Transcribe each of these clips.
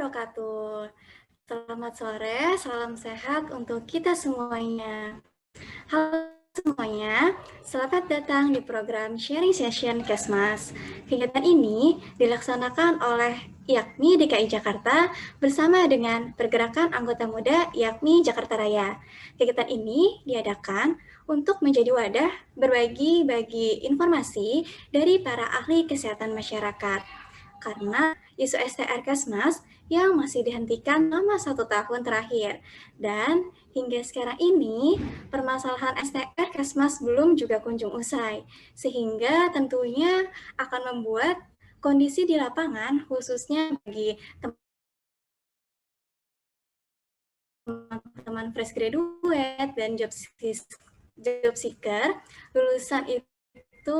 wabarakatuh. Selamat sore, salam sehat untuk kita semuanya. Halo semuanya, selamat datang di program Sharing Session Kesmas. Kegiatan ini dilaksanakan oleh IAKMI DKI Jakarta bersama dengan pergerakan anggota muda IAKMI Jakarta Raya. Kegiatan ini diadakan untuk menjadi wadah berbagi informasi dari para ahli kesehatan masyarakat. Karena isu STR Kesmas yang masih dihentikan selama 1 tahun terakhir. Dan hingga sekarang ini, permasalahan STR Kesmas belum juga kunjung usai, sehingga tentunya akan membuat kondisi di lapangan, khususnya bagi teman-teman fresh graduate dan job seeker, lulusan itu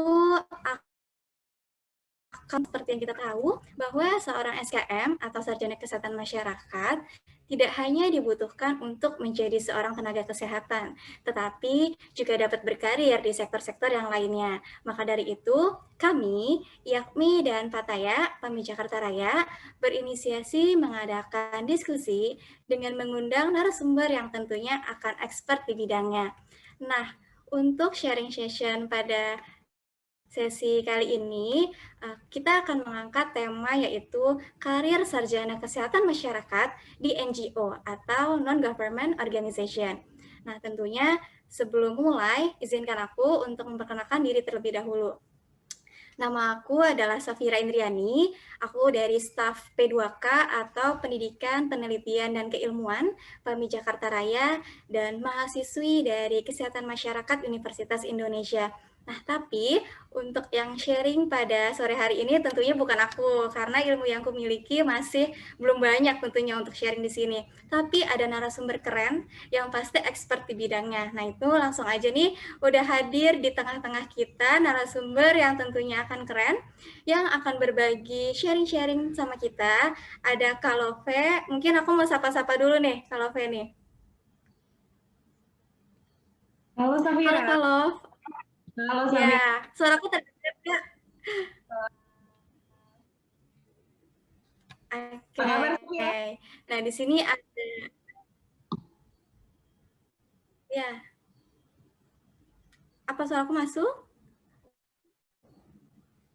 akan seperti yang kita tahu bahwa seorang SKM atau sarjana kesehatan masyarakat tidak hanya dibutuhkan untuk menjadi seorang tenaga kesehatan, tetapi juga dapat berkarir di sektor-sektor yang lainnya. Maka dari itu, kami, IAKMI dan Pataya, PAMI Jakarta Raya, berinisiasi mengadakan diskusi dengan mengundang narasumber yang tentunya akan expert di bidangnya. Nah, untuk sharing session pada sesi kali ini, kita akan mengangkat tema yaitu karir sarjana kesehatan masyarakat di NGO atau Non-Government Organization. Nah, tentunya sebelum mulai, izinkan aku untuk memperkenalkan diri terlebih dahulu. Nama aku adalah Safira Indriani, aku dari staf P2K atau Pendidikan, Penelitian, dan Keilmuan PAMI Jakarta Raya dan mahasiswi dari Kesehatan Masyarakat Universitas Indonesia. Nah, tapi untuk yang sharing pada sore hari ini tentunya bukan aku, karena ilmu yang aku miliki masih belum banyak tentunya untuk sharing di sini. Tapi ada narasumber keren yang pasti expert di bidangnya. Nah, itu langsung aja nih, udah hadir di tengah-tengah kita narasumber yang tentunya akan keren, yang akan berbagi sharing-sharing sama kita. Ada Kak Love, mungkin aku mau sapa-sapa dulu nih, Kak Love nih. Halo Halo Safira. Kak Love. Halo Ya, Safira. suaraku terdengar nggak? Apa Oke. kabar Safira? Nah, di sini ada, ya, apa suaraku masuk?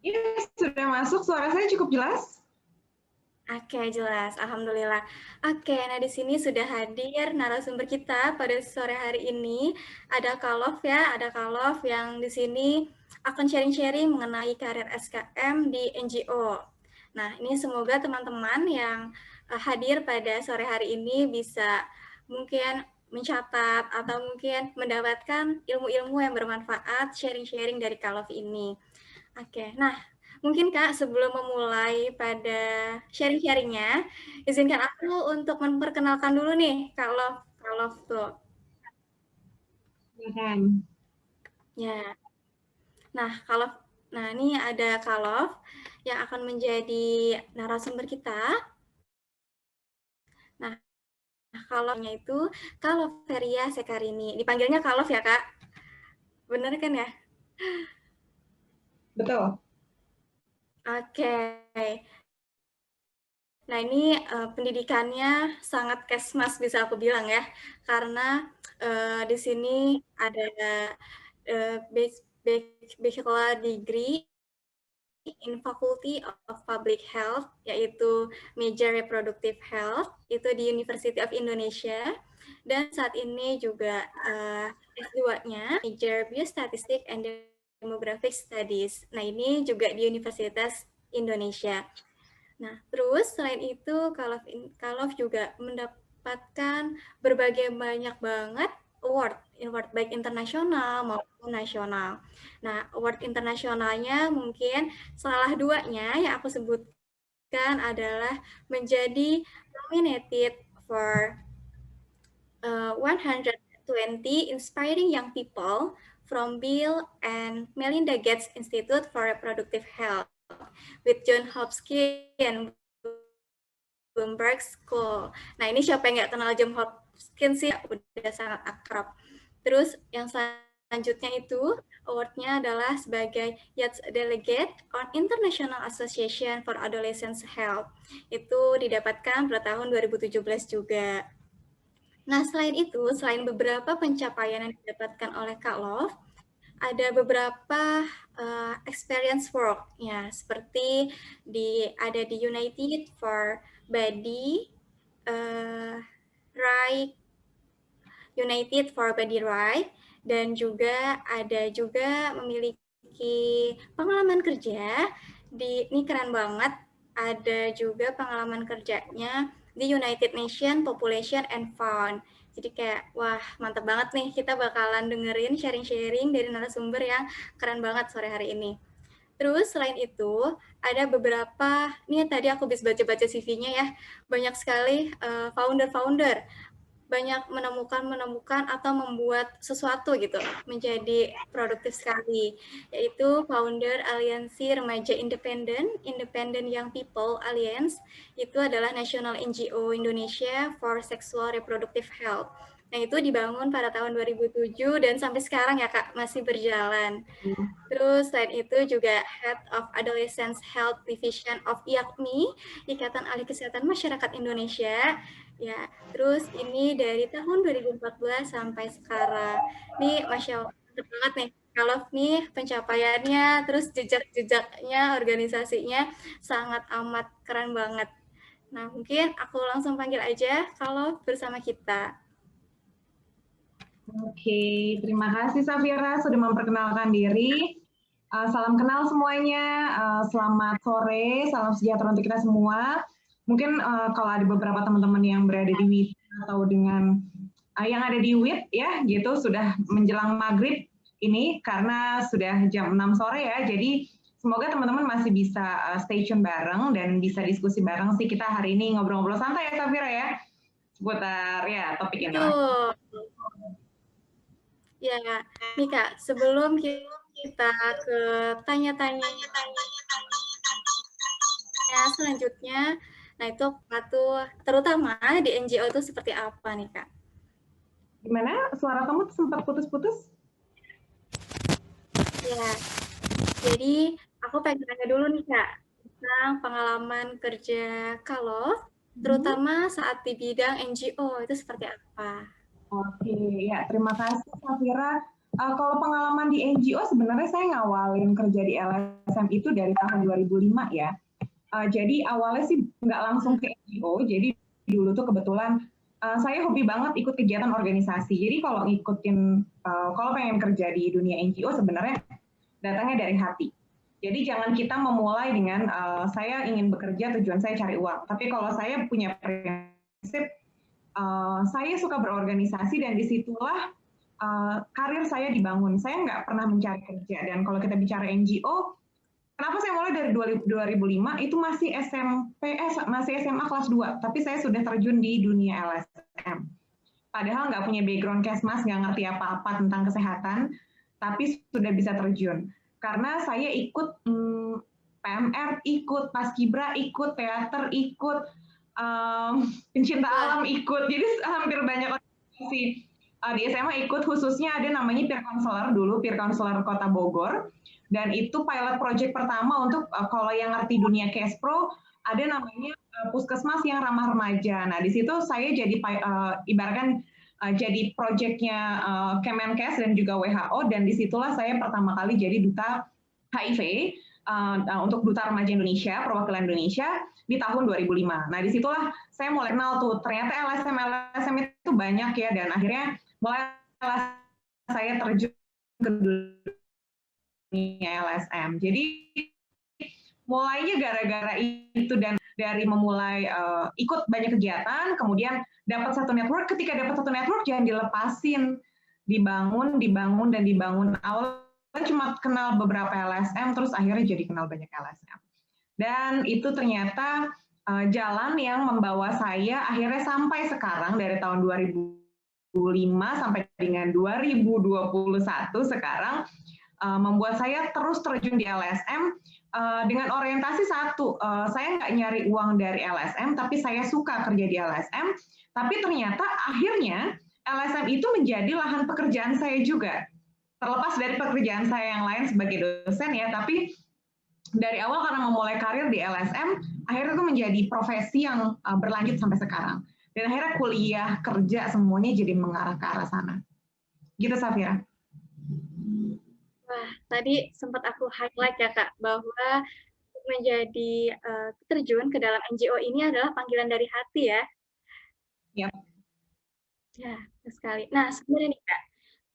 Iya, sudah masuk. Suara saya cukup jelas. Oke, jelas. Alhamdulillah. Oke, nah di sini sudah hadir narasumber kita pada sore hari ini. Ada Kalov ya, ada Kalov yang di sini akan sharing-sharing mengenai karir SKM di NGO. Nah, ini semoga teman-teman yang hadir pada sore hari ini bisa mungkin mencatat atau mungkin mendapatkan ilmu-ilmu yang bermanfaat sharing-sharing dari Kalov ini. Oke, nah mungkin Kak sebelum memulai pada sharing-sharingnya, izinkan aku untuk memperkenalkan dulu nih Kak Love tuh. Silakan. Ya, nah nah ini ada Kak Love yang akan menjadi narasumber kita. Nah, Kalofnya itu Kaloveria Sekarini. Dipanggilnya Kalof ya Kak? Bener kan ya? Betul. Oke. Nah, ini pendidikannya sangat kesmas bisa aku bilang ya, karena di sini ada bachelor degree in Faculty of Public Health, yaitu major reproductive health, itu di University of Indonesia, dan saat ini juga S2-nya major biostatistic and demographic studies. Nah, ini juga di Universitas Indonesia. Nah, terus selain itu Kalov juga mendapatkan berbagai banyak banget award baik internasional maupun nasional. Nah, award internasionalnya mungkin salah duanya yang aku sebutkan adalah menjadi nominated for 120 Inspiring Young People from Bill and Melinda Gates Institute for Reproductive Health with John Hopkins and Bloomberg School. Nah, ini siapa yang nggak kenal John Hopkins sih? Udah sangat akrab. Terus yang Selanjutnya itu award-nya adalah sebagai Yates Delegate on International Association for Adolescent Health. Itu didapatkan pada tahun 2017 juga. Nah, selain itu, selain beberapa pencapaian yang didapatkan oleh Kak Love, ada beberapa experience work ya, seperti ada di United for Body Right, United for Body Right, dan juga ada juga memiliki pengalaman kerja ini keren banget. Ada juga pengalaman kerjanya di United Nations Population and Fund. Jadi kayak, wah mantap banget nih, kita bakalan dengerin sharing-sharing dari narasumber yang keren banget sore hari ini. Terus selain itu, ada beberapa, nih tadi aku bisa baca-baca CV-nya ya, banyak sekali founder-founder, banyak menemukan atau membuat sesuatu gitu menjadi produktif sekali, yaitu founder Aliansi Remaja Independent Young People Alliance. Itu adalah National NGO Indonesia for Sexual Reproductive Health. Nah, itu dibangun pada tahun 2007 dan sampai sekarang ya Kak masih berjalan. Terus selain itu juga Head of Adolescent Health Division of IAKMI, Ikatan Ahli Kesehatan Masyarakat Indonesia. Ya, terus ini dari tahun 2014 sampai sekarang. Nih, Masya Allah, banget nih. Kalau nih pencapaiannya, terus jejak-jejaknya, organisasinya sangat amat keren banget. Nah, mungkin aku langsung panggil aja kalau bersama kita. Oke, terima kasih Safira sudah memperkenalkan diri. Salam kenal semuanya, selamat sore, salam sejahtera untuk kita semua. Mungkin kalau ada beberapa teman-teman yang berada di WIT atau dengan yang ada di WIT ya, gitu sudah menjelang maghrib ini karena sudah jam 6 sore ya. Jadi semoga teman-teman masih bisa stay tune bareng dan bisa diskusi bareng sih kita hari ini ngobrol-ngobrol santai ya Safira ya, seputar ya topik ini. Ya, nih Kak, sebelum kita ke tanya-tanya selanjutnya, nah itu terutama di NGO itu seperti apa nih Kak? Gimana? Suara kamu sempat putus-putus? Ya, jadi aku pengen tanya dulu nih Kak, tentang pengalaman kerja Kak, terutama saat di bidang NGO itu seperti apa? Oke, ya terima kasih Safira. Kalau pengalaman di NGO sebenarnya saya ngawalin kerja di LSM itu dari tahun 2005 ya. Jadi awalnya sih nggak langsung ke NGO, jadi dulu tuh kebetulan saya hobi banget ikut kegiatan organisasi. Jadi kalau kalau pengen kerja di dunia NGO sebenarnya datangnya dari hati. Jadi jangan kita memulai dengan saya ingin bekerja, tujuan saya cari uang. Tapi kalau saya punya prinsip, saya suka berorganisasi dan disitulah karir saya dibangun. Saya nggak pernah mencari kerja. Dan kalau kita bicara NGO, kenapa saya mulai dari 2005 itu masih masih SMA kelas 2, tapi saya sudah terjun di dunia LSM. Padahal nggak punya background Kesmas, nggak ngerti apa-apa tentang kesehatan, tapi sudah bisa terjun. Karena saya ikut PMR, ikut Paskibra, ikut teater, ikut pencinta alam ikut, jadi hampir banyak organisasi. Di SMA ikut, khususnya ada namanya peer counselor dulu, peer counselor Kota Bogor, dan itu pilot project pertama untuk kalau yang ngerti dunia Kespro, ada namanya puskesmas yang ramah remaja. Nah di situ saya jadi ibaratkan jadi projectnya Kemenkes dan juga WHO, dan disitulah saya pertama kali jadi duta HIV untuk Duta Remaja Indonesia, perwakilan Indonesia di tahun 2005. Nah, disitulah saya mulai kenal tuh, ternyata LSM itu banyak ya, dan akhirnya mulai saya terjun ke dunia LSM. Jadi mulainya gara-gara itu, dan dari memulai ikut banyak kegiatan, kemudian dapat satu network. Ketika dapat satu network, jangan dilepasin, dibangun. Awalnya cuma kenal beberapa LSM, terus akhirnya jadi kenal banyak LSM. Dan itu ternyata jalan yang membawa saya akhirnya sampai sekarang, dari tahun 2005 sampai dengan 2021 sekarang, membuat saya terus terjun di LSM dengan orientasi satu, saya nggak nyari uang dari LSM, tapi saya suka kerja di LSM, tapi ternyata akhirnya LSM itu menjadi lahan pekerjaan saya juga. terlepas dari pekerjaan saya yang lain sebagai dosen ya, tapi dari awal karena memulai karir di LSM, akhirnya itu menjadi profesi yang berlanjut sampai sekarang. Dan akhirnya kuliah, kerja, semuanya jadi mengarah ke arah sana. Gitu, Safira. Wah, tadi sempat aku highlight ya Kak, bahwa menjadi terjun ke dalam NGO ini adalah panggilan dari hati ya. Yep. Ya, sekali. Nah, sebenarnya nih Kak,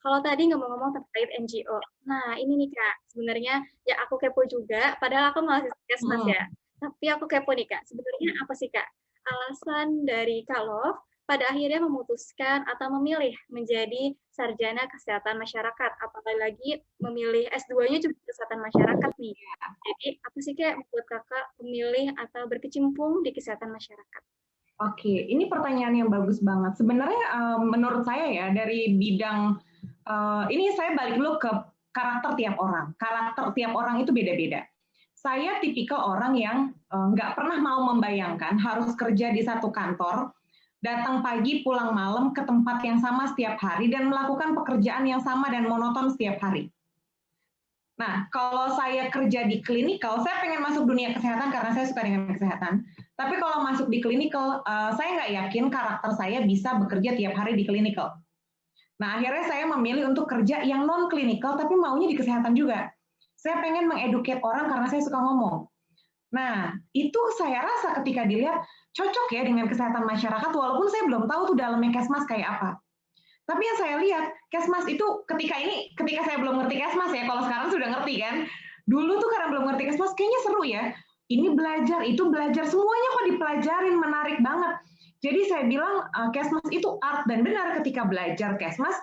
kalau tadi ngomong-ngomong terkait NGO, nah ini nih Kak, sebenarnya ya aku kepo juga, padahal aku mahasiswa Kesmas ya. Tapi aku kepo nih Kak, sebenarnya apa sih Kak alasan dari Kak Love pada akhirnya memutuskan atau memilih menjadi sarjana kesehatan masyarakat, apalagi lagi memilih S2-nya juga kesehatan masyarakat nih. Jadi apa sih Kak membuat Kakak memilih atau berkecimpung di kesehatan masyarakat? Oke, ini pertanyaan yang bagus banget. Sebenarnya menurut saya ya dari bidang ini saya balik dulu ke karakter tiap orang. Karakter tiap orang itu beda-beda. Saya tipikal orang yang nggak pernah mau membayangkan harus kerja di satu kantor, datang pagi, pulang malam ke tempat yang sama setiap hari dan melakukan pekerjaan yang sama dan monoton setiap hari. Nah, kalau saya kerja di klinikal, saya pengen masuk dunia kesehatan karena saya suka dengan kesehatan. Tapi kalau masuk di klinikal, saya nggak yakin karakter saya bisa bekerja tiap hari di klinikal. Nah, akhirnya saya memilih untuk kerja yang non-klinikal, tapi maunya di kesehatan juga. Saya pengen mengeduket orang karena saya suka ngomong. Nah, itu saya rasa ketika dilihat cocok ya dengan kesehatan masyarakat, walaupun saya belum tahu tuh dalamnya Kesmas kayak apa. Tapi yang saya lihat, Kesmas itu ketika saya belum ngerti Kesmas ya, kalau sekarang sudah ngerti kan. Dulu tuh karena belum ngerti Kesmas, kayaknya seru ya. Ini belajar, itu belajar, semuanya kok dipelajarin, menarik banget. Jadi saya bilang Kesmas itu art, dan benar ketika belajar Kesmas,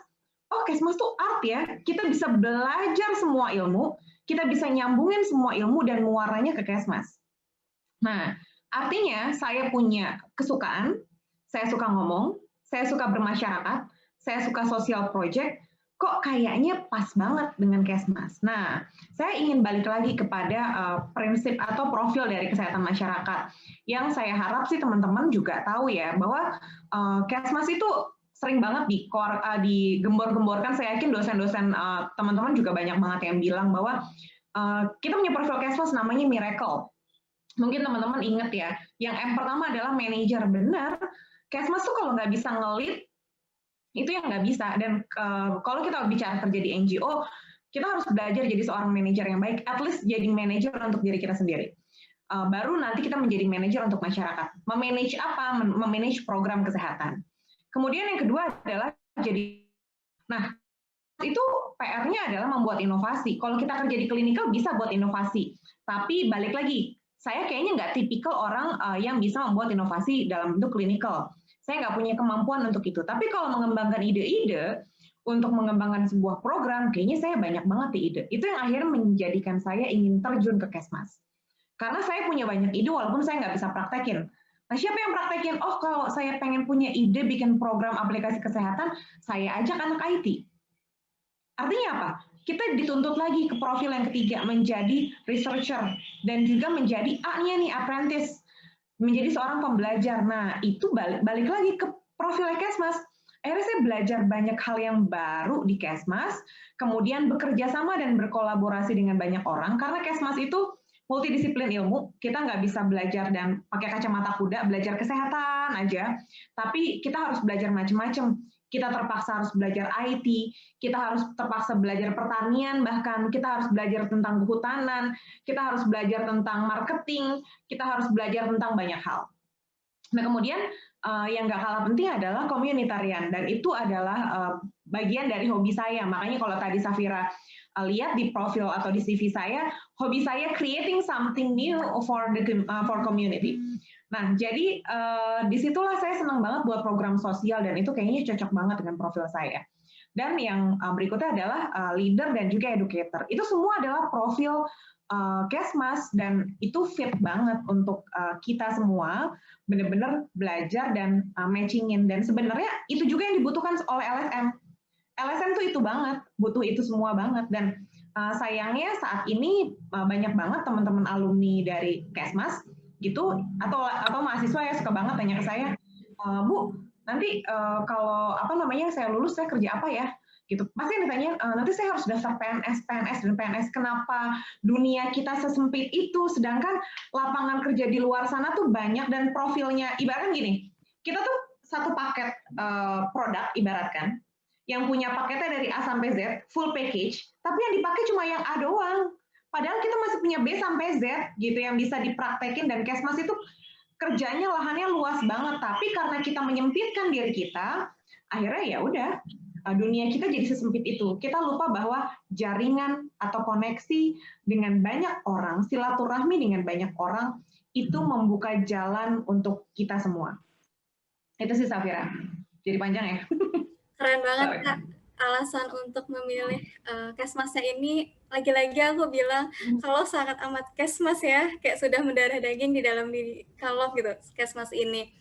oh Kesmas tuh art ya, kita bisa belajar semua ilmu, kita bisa nyambungin semua ilmu dan muaranya ke Kesmas. Nah, artinya saya punya kesukaan, saya suka ngomong, saya suka bermasyarakat, saya suka social project, kok kayaknya pas banget dengan Kesmas. Nah, saya ingin balik lagi kepada prinsip atau profil dari kesehatan masyarakat. Yang saya harap sih teman-teman juga tahu ya, bahwa Kesmas itu sering banget digembor-gemborkan. Saya yakin dosen-dosen teman-teman juga banyak banget yang bilang bahwa kita punya profil Kesmas namanya Miracle. Mungkin teman-teman ingat ya, yang pertama adalah manajer. Benar, Kesmas tuh kalau nggak bisa ngelit, itu yang nggak bisa. Dan kalau kita bicara kerja di NGO, kita harus belajar jadi seorang manajer yang baik, at least jadi manajer untuk diri kita sendiri. Baru nanti kita menjadi manajer untuk masyarakat. Memanage apa? Memanage program kesehatan. Kemudian yang kedua adalah nah, itu PR-nya adalah membuat inovasi. Kalau kita kerja di klinikal bisa buat inovasi. Tapi balik lagi, saya kayaknya nggak tipikal orang yang bisa membuat inovasi dalam bentuk klinikal. Saya nggak punya kemampuan untuk itu. Tapi kalau mengembangkan ide-ide untuk mengembangkan sebuah program, kayaknya saya banyak banget di ide. Itu yang akhirnya menjadikan saya ingin terjun ke Kesmas. Karena saya punya banyak ide walaupun saya nggak bisa praktekin. Nah, siapa yang praktekin? Oh, kalau saya pengen punya ide bikin program aplikasi kesehatan, saya ajak anak IT. Artinya apa? Kita dituntut lagi ke profil yang ketiga, menjadi researcher, dan juga menjadi A-nya nih, apprentice, menjadi seorang pembelajar. Nah, itu balik lagi ke profil Kesmas. Akhirnya saya belajar banyak hal yang baru di Kesmas, kemudian bekerja sama dan berkolaborasi dengan banyak orang, karena Kesmas itu multidisiplin ilmu, kita nggak bisa belajar dan pakai kacamata kuda, belajar kesehatan aja, tapi kita harus belajar macam-macam. Kita terpaksa harus belajar IT, kita harus terpaksa belajar pertanian, bahkan kita harus belajar tentang kehutanan, kita harus belajar tentang marketing, kita harus belajar tentang banyak hal. Nah, kemudian yang nggak kalah penting adalah komunitarian, dan itu adalah bagian dari hobi saya. Makanya kalau tadi Safira lihat di profil atau di CV saya, hobi saya creating something new for community. Nah, jadi disitulah saya senang banget buat program sosial, dan itu kayaknya cocok banget dengan profil saya. Dan yang berikutnya adalah leader dan juga educator. Itu semua adalah profil Kesmas, dan itu fit banget untuk kita semua benar-benar belajar dan matchingin. Dan sebenarnya itu juga yang dibutuhkan oleh LSM. LSM tuh itu banget, butuh itu semua banget. Dan sayangnya saat ini banyak banget teman-teman alumni dari Kesmas gitu, atau mahasiswa ya suka banget tanya ke saya, Bu, nanti kalau saya lulus saya kerja apa ya? gitu. Pasti ditanya, nanti saya harus daftar PNS, PNS, dan PNS. Kenapa dunia kita sesempit itu, sedangkan lapangan kerja di luar sana tuh banyak dan profilnya, ibaratkan gini, kita tuh satu paket produk, ibaratkan, yang punya paketnya dari A sampai Z, full package, tapi yang dipakai cuma yang A doang. Padahal kita masih punya B sampai Z, gitu, yang bisa dipraktekin, dan Kesmas itu kerjanya lahannya luas banget, tapi karena kita menyempitkan diri kita, akhirnya ya udah, dunia kita jadi sesempit itu. Kita lupa bahwa jaringan atau koneksi dengan banyak orang, silaturahmi dengan banyak orang, itu membuka jalan untuk kita semua. Itu sih Safira. Jadi panjang ya. Keren banget Kak. Alasan untuk memilih Kesmasnya ini, lagi-lagi aku bilang kalau sangat amat Kesmas ya, kayak sudah mendarah daging di dalam diri kalau gitu Kesmas ini.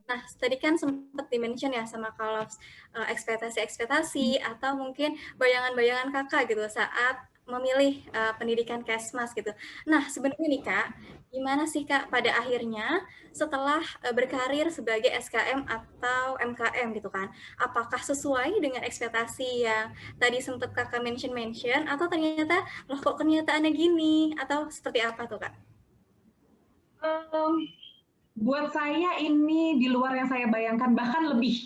Nah, tadi kan sempat di-mention ya sama kalau ekspektasi-ekspektasi atau mungkin bayangan-bayangan kakak gitu saat memilih pendidikan Kesmas gitu. Nah, sebenarnya nih Kak, gimana sih Kak pada akhirnya setelah berkarir sebagai SKM atau MKM gitu kan? Apakah sesuai dengan ekspektasi yang tadi sempat kakak mention atau ternyata loh kok kenyataannya gini atau seperti apa tuh Kak? Buat saya ini di luar yang saya bayangkan, bahkan lebih.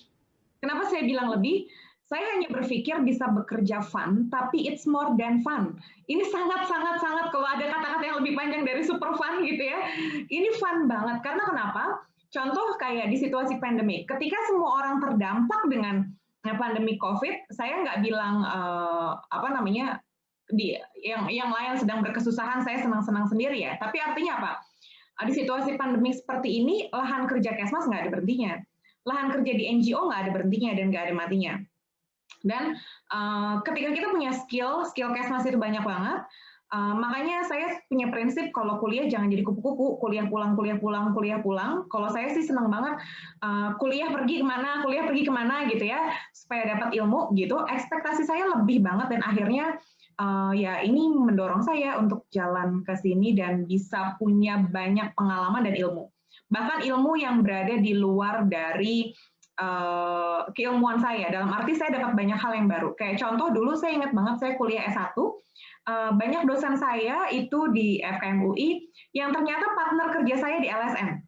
Kenapa saya bilang lebih? Saya hanya berpikir bisa bekerja fun, tapi it's more than fun. Ini sangat, kalau ada kata-kata yang lebih panjang dari super fun gitu ya, ini fun banget. Karena kenapa? Contoh kayak di situasi pandemi, ketika semua orang terdampak dengan pandemi COVID, saya nggak bilang yang lain sedang berkesusahan, saya senang-senang sendiri ya. Tapi artinya apa? Di situasi pandemi seperti ini, lahan kerja Kesmas nggak ada berhentinya. Lahan kerja di NGO nggak ada berhentinya dan nggak ada matinya. Dan ketika kita punya skill Kesmas itu banyak banget, makanya saya punya prinsip kalau kuliah jangan jadi kupu-kupu, kuliah pulang. Kalau saya sih senang banget kuliah pergi kemana gitu ya, supaya dapat ilmu gitu. Ekspektasi saya lebih banget dan akhirnya ya ini mendorong saya untuk jalan ke sini dan bisa punya banyak pengalaman dan ilmu. Bahkan ilmu yang berada di luar dari keilmuan saya, dalam arti saya dapat banyak hal yang baru. Kayak contoh dulu saya ingat banget saya kuliah S1, banyak dosen saya itu di FKM UI yang ternyata partner kerja saya di LSM.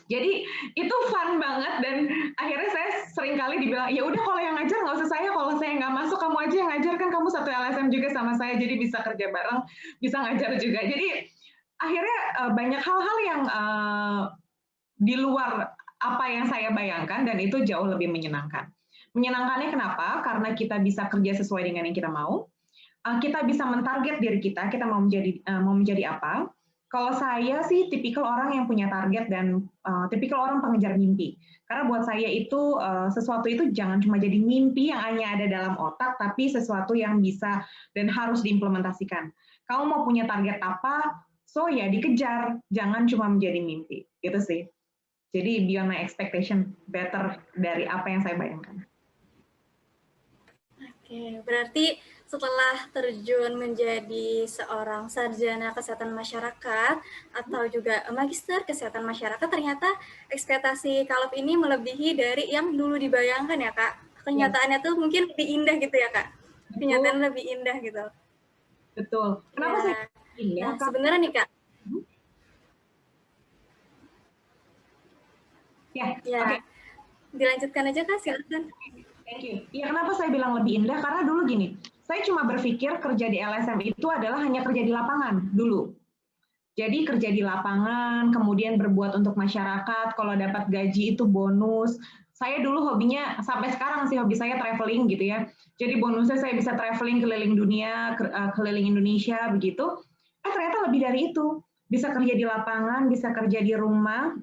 Jadi itu fun banget dan akhirnya saya sering kali dibilang, ya udah kalau yang ngajar nggak usah saya, kalau saya nggak masuk kamu aja yang ngajar, kan kamu satu LSM juga sama saya, jadi bisa kerja bareng, bisa ngajar juga. Jadi akhirnya banyak hal-hal yang di luar apa yang saya bayangkan dan itu jauh lebih menyenangkan. Menyenangkannya kenapa? Karena kita bisa kerja sesuai dengan yang kita mau, kita bisa mentarget diri kita mau menjadi apa. Kalau saya sih tipikal orang yang punya target dan tipikal orang pengejar mimpi. Karena buat saya itu sesuatu itu jangan cuma jadi mimpi yang hanya ada dalam otak, tapi sesuatu yang bisa dan harus diimplementasikan. Kamu mau punya target apa, so ya dikejar, jangan cuma menjadi mimpi. Gitu sih. Jadi beyond my expectation, better dari apa yang saya bayangkan. Oke, berarti setelah terjun menjadi seorang sarjana kesehatan masyarakat atau juga magister kesehatan masyarakat, ternyata ekspektasi Kalov ini melebihi dari yang dulu dibayangkan ya Kak. Kenyataannya tuh mungkin lebih indah gitu ya Kak. Kenyataan lebih indah gitu. Betul. Kenapa saya indah? Nah, sebenarnya nih Kak. Ya. Okay. Dilanjutkan aja Kak, silakan. Thank you. Ya, kenapa saya bilang lebih indah? Karena dulu gini, saya cuma berpikir kerja di LSM itu adalah hanya kerja di lapangan dulu. Jadi kerja di lapangan, kemudian berbuat untuk masyarakat, kalau dapat gaji itu bonus. Saya dulu hobinya, sampai sekarang sih hobi saya traveling gitu ya. Jadi bonusnya saya bisa traveling keliling dunia, keliling Indonesia begitu. Ternyata lebih dari itu. Bisa kerja di lapangan, bisa kerja di rumah,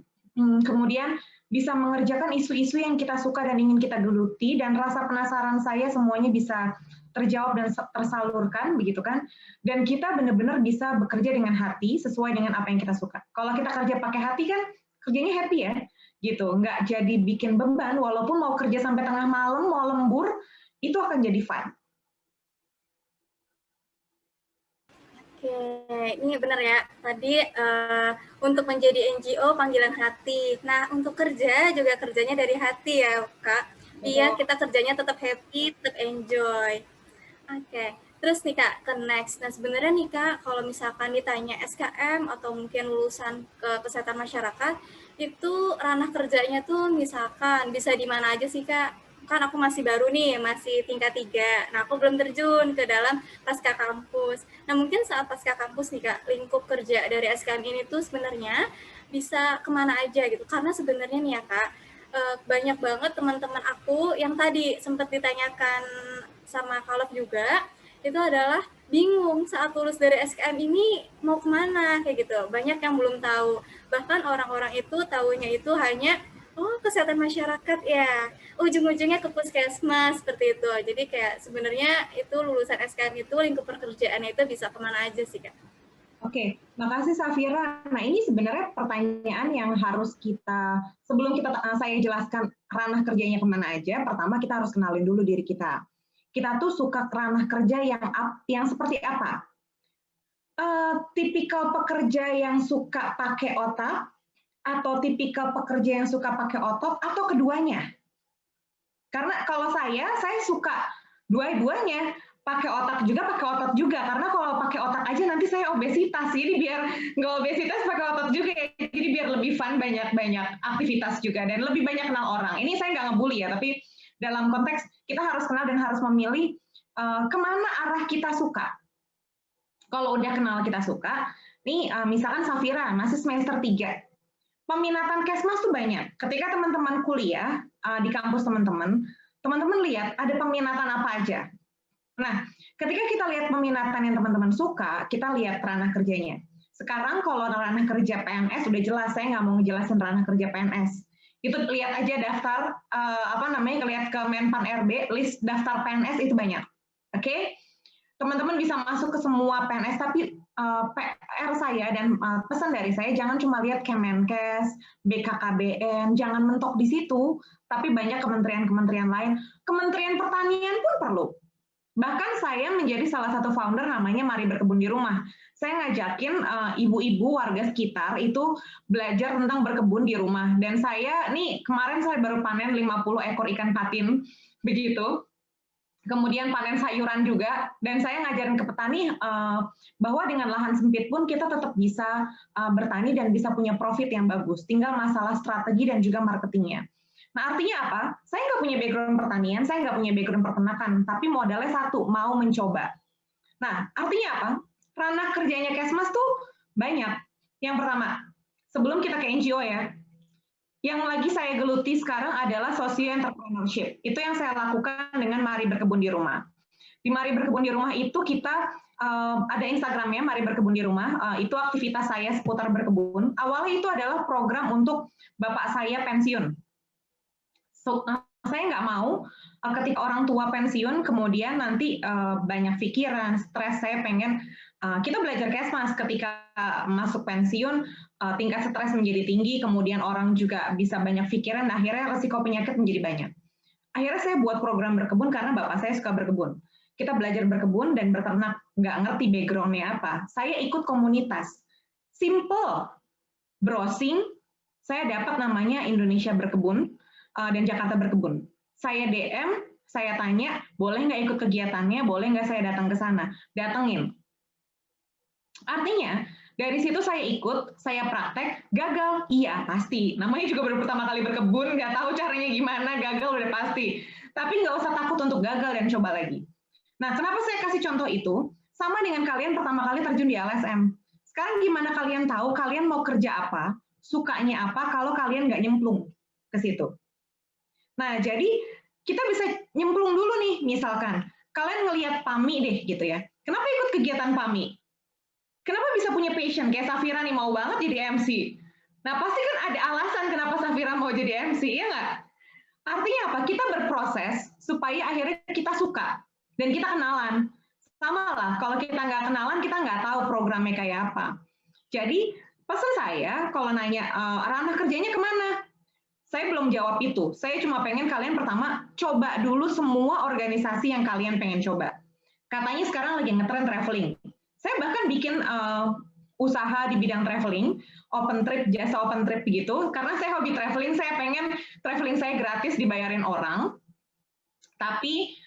kemudian bisa mengerjakan isu-isu yang kita suka dan ingin kita geluti, dan rasa penasaran saya semuanya bisa terjawab dan tersalurkan, begitu kan? Dan kita benar-benar bisa bekerja dengan hati sesuai dengan apa yang kita suka. Kalau kita kerja pakai hati kan kerjanya happy ya, gitu. Nggak jadi bikin beban, walaupun mau kerja sampai tengah malam, mau lembur, itu akan jadi fun. Oke, ini benar ya. Tadi untuk menjadi NGO panggilan hati. Nah, untuk kerja juga kerjanya dari hati ya, Kak. biar Betul. kita kerjanya tetap happy, tetap enjoy. Oke, terus nih Kak, ke next. Nah sebenarnya nih Kak, kalau misalkan ditanya SKM atau mungkin lulusan ke kesehatan masyarakat, itu ranah kerjanya tuh misalkan bisa di mana aja sih Kak? Kan aku masih baru nih, masih tingkat 3. Nah aku belum terjun ke dalam pasca kampus. Nah mungkin saat pasca kampus nih Kak, lingkup kerja dari SKM ini tuh sebenarnya bisa kemana aja gitu. Karena sebenarnya nih ya Kak, banyak banget teman-teman aku yang tadi sempat ditanyakan sama Kalov juga, itu adalah bingung saat lulus dari SKM ini mau kemana kayak gitu. Banyak yang belum tahu. Bahkan orang-orang itu tahunya itu hanya oh kesehatan masyarakat ya, ujung-ujungnya ke puskesmas seperti itu. Jadi kayak sebenarnya itu lulusan SKM itu lingkup pekerjaannya itu bisa kemana aja sih Kak. Oke, makasih Safira. Nah, ini sebenarnya pertanyaan yang harus kita, sebelum saya jelaskan ranah kerjanya kemana aja, pertama kita harus kenalin dulu diri kita. Kita tuh suka ranah kerja yang seperti apa? Tipikal pekerja yang suka pakai otak, atau tipikal pekerja yang suka pakai otot, atau keduanya? Karena kalau saya suka dua-duanya, pakai otak juga, karena kalau pakai otak aja nanti saya obesitas, jadi biar nggak obesitas pakai otak juga, jadi biar lebih fun, banyak aktivitas juga, dan lebih banyak kenal orang. Ini saya nggak ngebully ya, tapi dalam konteks kita harus kenal dan harus memilih kemana arah kita suka. Kalau udah kenal kita suka, nih misalkan Safira masih semester 3, peminatan Kesmas tuh banyak. Ketika teman-teman kuliah di kampus teman-teman lihat ada peminatan apa aja. Nah, ketika kita lihat peminatan yang teman-teman suka, kita lihat ranah kerjanya. Sekarang kalau ranah kerja PNS udah jelas, saya nggak mau ngejelasin ranah kerja PNS. Itu lihat aja daftar lihat ke Menpan RB, list daftar PNS itu banyak. Oke? Teman-teman bisa masuk ke semua PNS, tapi PR saya dan pesan dari saya, jangan cuma lihat Kemenkes, BKKBN, jangan mentok di situ, tapi banyak kementerian-kementerian lain. Kementerian Pertanian pun perlu. Bahkan saya menjadi salah satu founder namanya Mari Berkebun di Rumah. Saya ngajakin ibu-ibu warga sekitar itu belajar tentang berkebun di rumah. Dan kemarin saya baru panen 50 ekor ikan patin, begitu. Kemudian panen sayuran juga, dan saya ngajarin ke petani bahwa dengan lahan sempit pun kita tetap bisa bertani dan bisa punya profit yang bagus. Tinggal masalah strategi dan juga marketingnya. Nah, artinya apa? Saya nggak punya background pertanian, saya nggak punya background peternakan, tapi modalnya satu, mau mencoba. Nah, artinya apa? Ranah kerjanya Kesmas tuh banyak. Yang pertama, sebelum kita ke NGO ya, yang lagi saya geluti sekarang adalah socio entrepreneurship. Itu yang saya lakukan dengan Mari Berkebun di Rumah. Di Mari Berkebun di Rumah itu kita ada Instagramnya, Mari Berkebun di Rumah. Itu aktivitas saya seputar berkebun. Awalnya itu adalah program untuk bapak saya pensiun. Saya nggak mau ketika orang tua pensiun, kemudian nanti banyak pikiran, stres. Saya pengen kita belajar Kesmas ketika masuk pensiun, tingkat stres menjadi tinggi, kemudian orang juga bisa banyak pikiran, nah akhirnya resiko penyakit menjadi banyak. Akhirnya saya buat program berkebun karena bapak saya suka berkebun. Kita belajar berkebun dan beternak, nggak ngerti background-nya apa. Saya ikut komunitas. Simple. Browsing, saya dapat namanya Indonesia Berkebun dan Jakarta Berkebun. Saya DM, saya tanya, boleh nggak ikut kegiatannya, boleh nggak saya datang ke sana. Datengin. Artinya, dari situ saya ikut, saya praktek, gagal, iya pasti. Namanya juga baru pertama kali berkebun, nggak tahu caranya gimana, gagal udah pasti. Tapi nggak usah takut untuk gagal dan coba lagi. Nah, kenapa saya kasih contoh itu? Sama dengan kalian pertama kali terjun di LSM. Sekarang gimana kalian tahu kalian mau kerja apa, sukanya apa, kalau kalian nggak nyemplung ke situ. Nah, jadi kita bisa nyemplung dulu nih, misalkan. Kalian ngelihat PAMI deh gitu ya. Kenapa ikut kegiatan PAMI? Kenapa bisa punya passion? Kayak Safira nih mau banget jadi MC. Nah, pasti kan ada alasan kenapa Safira mau jadi MC, ya nggak? Artinya apa? Kita berproses supaya akhirnya kita suka dan kita kenalan. Sama lah, kalau kita nggak kenalan, kita nggak tahu programnya kayak apa. Jadi, pesan saya, kalau nanya ranah kerjanya kemana? Saya belum jawab itu. Saya cuma pengen kalian pertama, coba dulu semua organisasi yang kalian pengen coba. Katanya sekarang lagi ngetren traveling. Saya bahkan bikin usaha di bidang traveling, open trip, jasa open trip begitu. Karena saya hobi traveling, saya pengen traveling saya gratis dibayarin orang. Tapi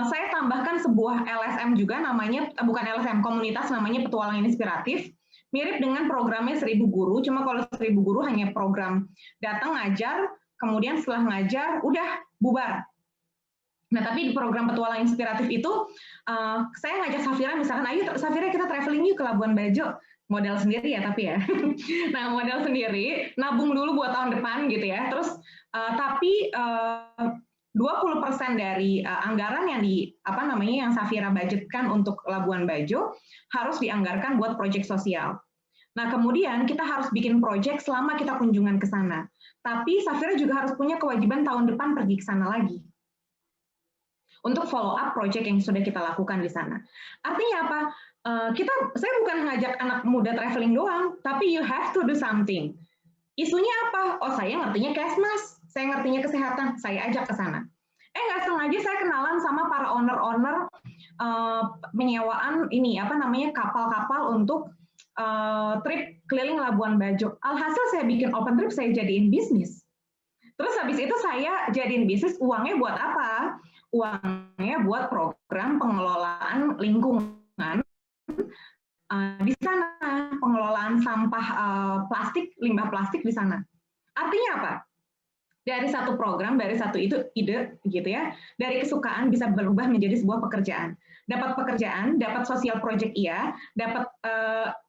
saya tambahkan sebuah LSM juga namanya, bukan LSM, komunitas namanya Petualang Inspiratif. Mirip dengan programnya 1000 Guru, cuma kalau 1000 Guru hanya program datang ngajar, kemudian setelah ngajar, udah bubar. Nah, tapi di program Petualang Inspiratif itu, saya ngajak Safira, misalkan, ayo Safira kita traveling yuk ke Labuan Bajo, modal sendiri ya tapi ya. Nah, modal sendiri, nabung dulu buat tahun depan gitu ya. Terus, tapi 20% dari anggaran yang yang Safira budgetkan untuk Labuan Bajo harus dianggarkan buat proyek sosial. Nah, kemudian kita harus bikin proyek selama kita kunjungan ke sana. Tapi Safira juga harus punya kewajiban tahun depan pergi ke sana lagi untuk follow up proyek yang sudah kita lakukan di sana. Artinya apa? Saya bukan ngajak anak muda traveling doang, tapi you have to do something. Isunya apa? Oh, saya ngertinya Kesmas, saya ngertinya kesehatan, saya ajak ke sana. Nggak sengaja saya kenalan sama para owner-owner penyewaan kapal-kapal untuk trip keliling Labuan Bajo. Alhasil saya bikin open trip, saya jadiin bisnis. Terus habis itu saya jadiin bisnis, uangnya buat apa? Uangnya buat program pengelolaan lingkungan di sana, pengelolaan sampah plastik, limbah plastik di sana. Artinya apa? Dari satu program, dari satu ide gitu ya, dari kesukaan bisa berubah menjadi sebuah pekerjaan. Dapat pekerjaan, dapat sosial project iya, dapat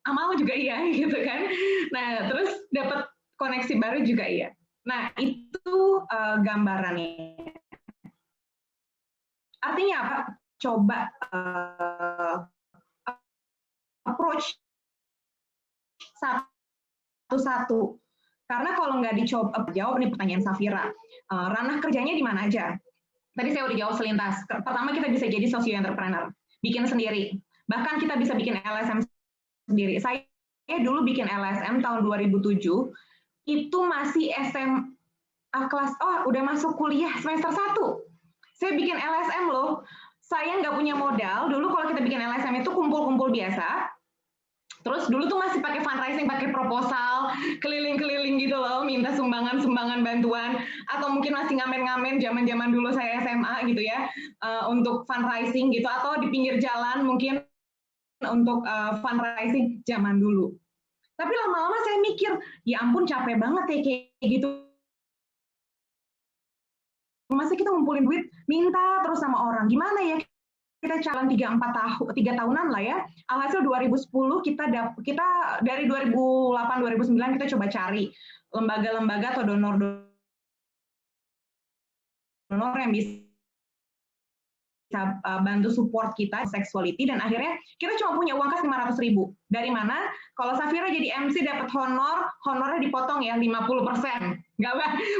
amal juga iya gitu kan. Nah, terus dapat koneksi baru juga iya. Nah, itu gambarannya. Artinya apa? Coba approach satu-satu. Karena kalau nggak jawab nih pertanyaan Safira, ranah kerjanya di mana aja? Tadi saya udah jawab selintas. Pertama kita bisa jadi socio entrepreneur, bikin sendiri. Bahkan kita bisa bikin LSM sendiri. Saya dulu bikin LSM tahun 2007, itu masih SMA kelas, udah masuk kuliah semester 1. Saya bikin LSM loh. Saya nggak punya modal. Dulu kalau kita bikin LSM itu kumpul-kumpul biasa. Terus dulu tuh masih pakai fundraising, pakai proposal, keliling-keliling gitu loh, minta sumbangan-sumbangan bantuan, atau mungkin masih ngamen-ngamen zaman-zaman dulu saya SMA gitu ya, untuk fundraising gitu, atau di pinggir jalan mungkin untuk fundraising zaman dulu. Tapi lama-lama saya mikir, ya ampun capek banget ya kayak gitu. Masa kita ngumpulin duit, minta terus sama orang, gimana ya? Kita jalan 3 tahunan lah ya. Alhasil 2010 kita dari 2008-2009 kita coba cari lembaga-lembaga atau donor yang bisa bantu support kita sexuality, dan akhirnya kita cuma punya uang kas 500.000. Dari mana? Kalau Safira jadi MC dapat honornya dipotong ya 50%.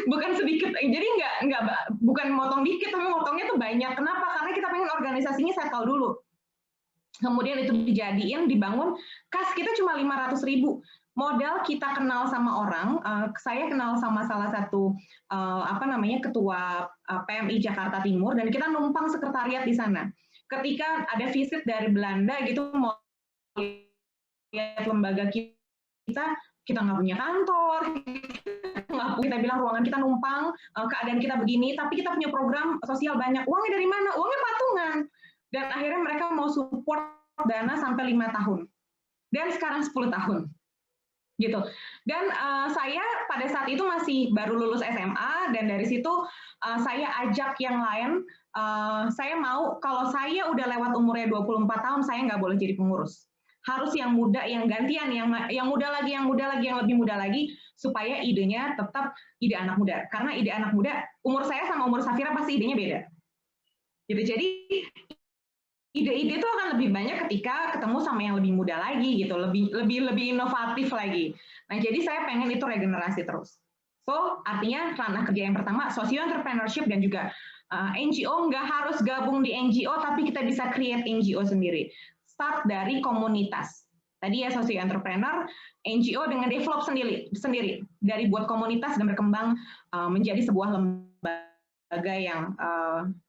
Bukan sedikit. Jadi bukan motong dikit, tapi motongnya tuh banyak. Kenapa? Karena kita pengen organisasinya settle dulu. Kemudian itu dibangun, kas kita cuma 500.000. Modal kita kenal sama orang, saya kenal sama salah satu ketua PMI Jakarta Timur, dan kita numpang sekretariat di sana. Ketika ada visit dari Belanda gitu, mau lihat lembaga kita nggak punya kantor, kita bilang ruangan kita numpang, keadaan kita begini, tapi kita punya program sosial banyak. Uangnya dari mana? Uangnya patungan. Dan akhirnya mereka mau support dana sampai 5 tahun. Dan sekarang 10 tahun. Gitu. Dan saya pada saat itu masih baru lulus SMA, dan dari situ saya ajak yang lain, saya mau kalau saya udah lewat umurnya 24 tahun, saya nggak boleh jadi pengurus. Harus yang muda, yang gantian, yang muda lagi, yang lebih muda lagi, supaya idenya tetap ide anak muda. Karena ide anak muda, umur saya sama umur Safira pasti idenya beda. Gitu. Jadi ide-ide itu akan lebih banyak ketika ketemu sama yang lebih muda lagi gitu, lebih inovatif lagi. Nah, jadi saya pengen itu regenerasi terus. So, artinya ranah kerja yang pertama socio entrepreneurship dan juga NGO. Nggak harus gabung di NGO, tapi kita bisa create NGO sendiri. Start dari komunitas. Tadi ya socio entrepreneur, NGO dengan develop sendiri dari buat komunitas dan berkembang menjadi sebuah lembaga yang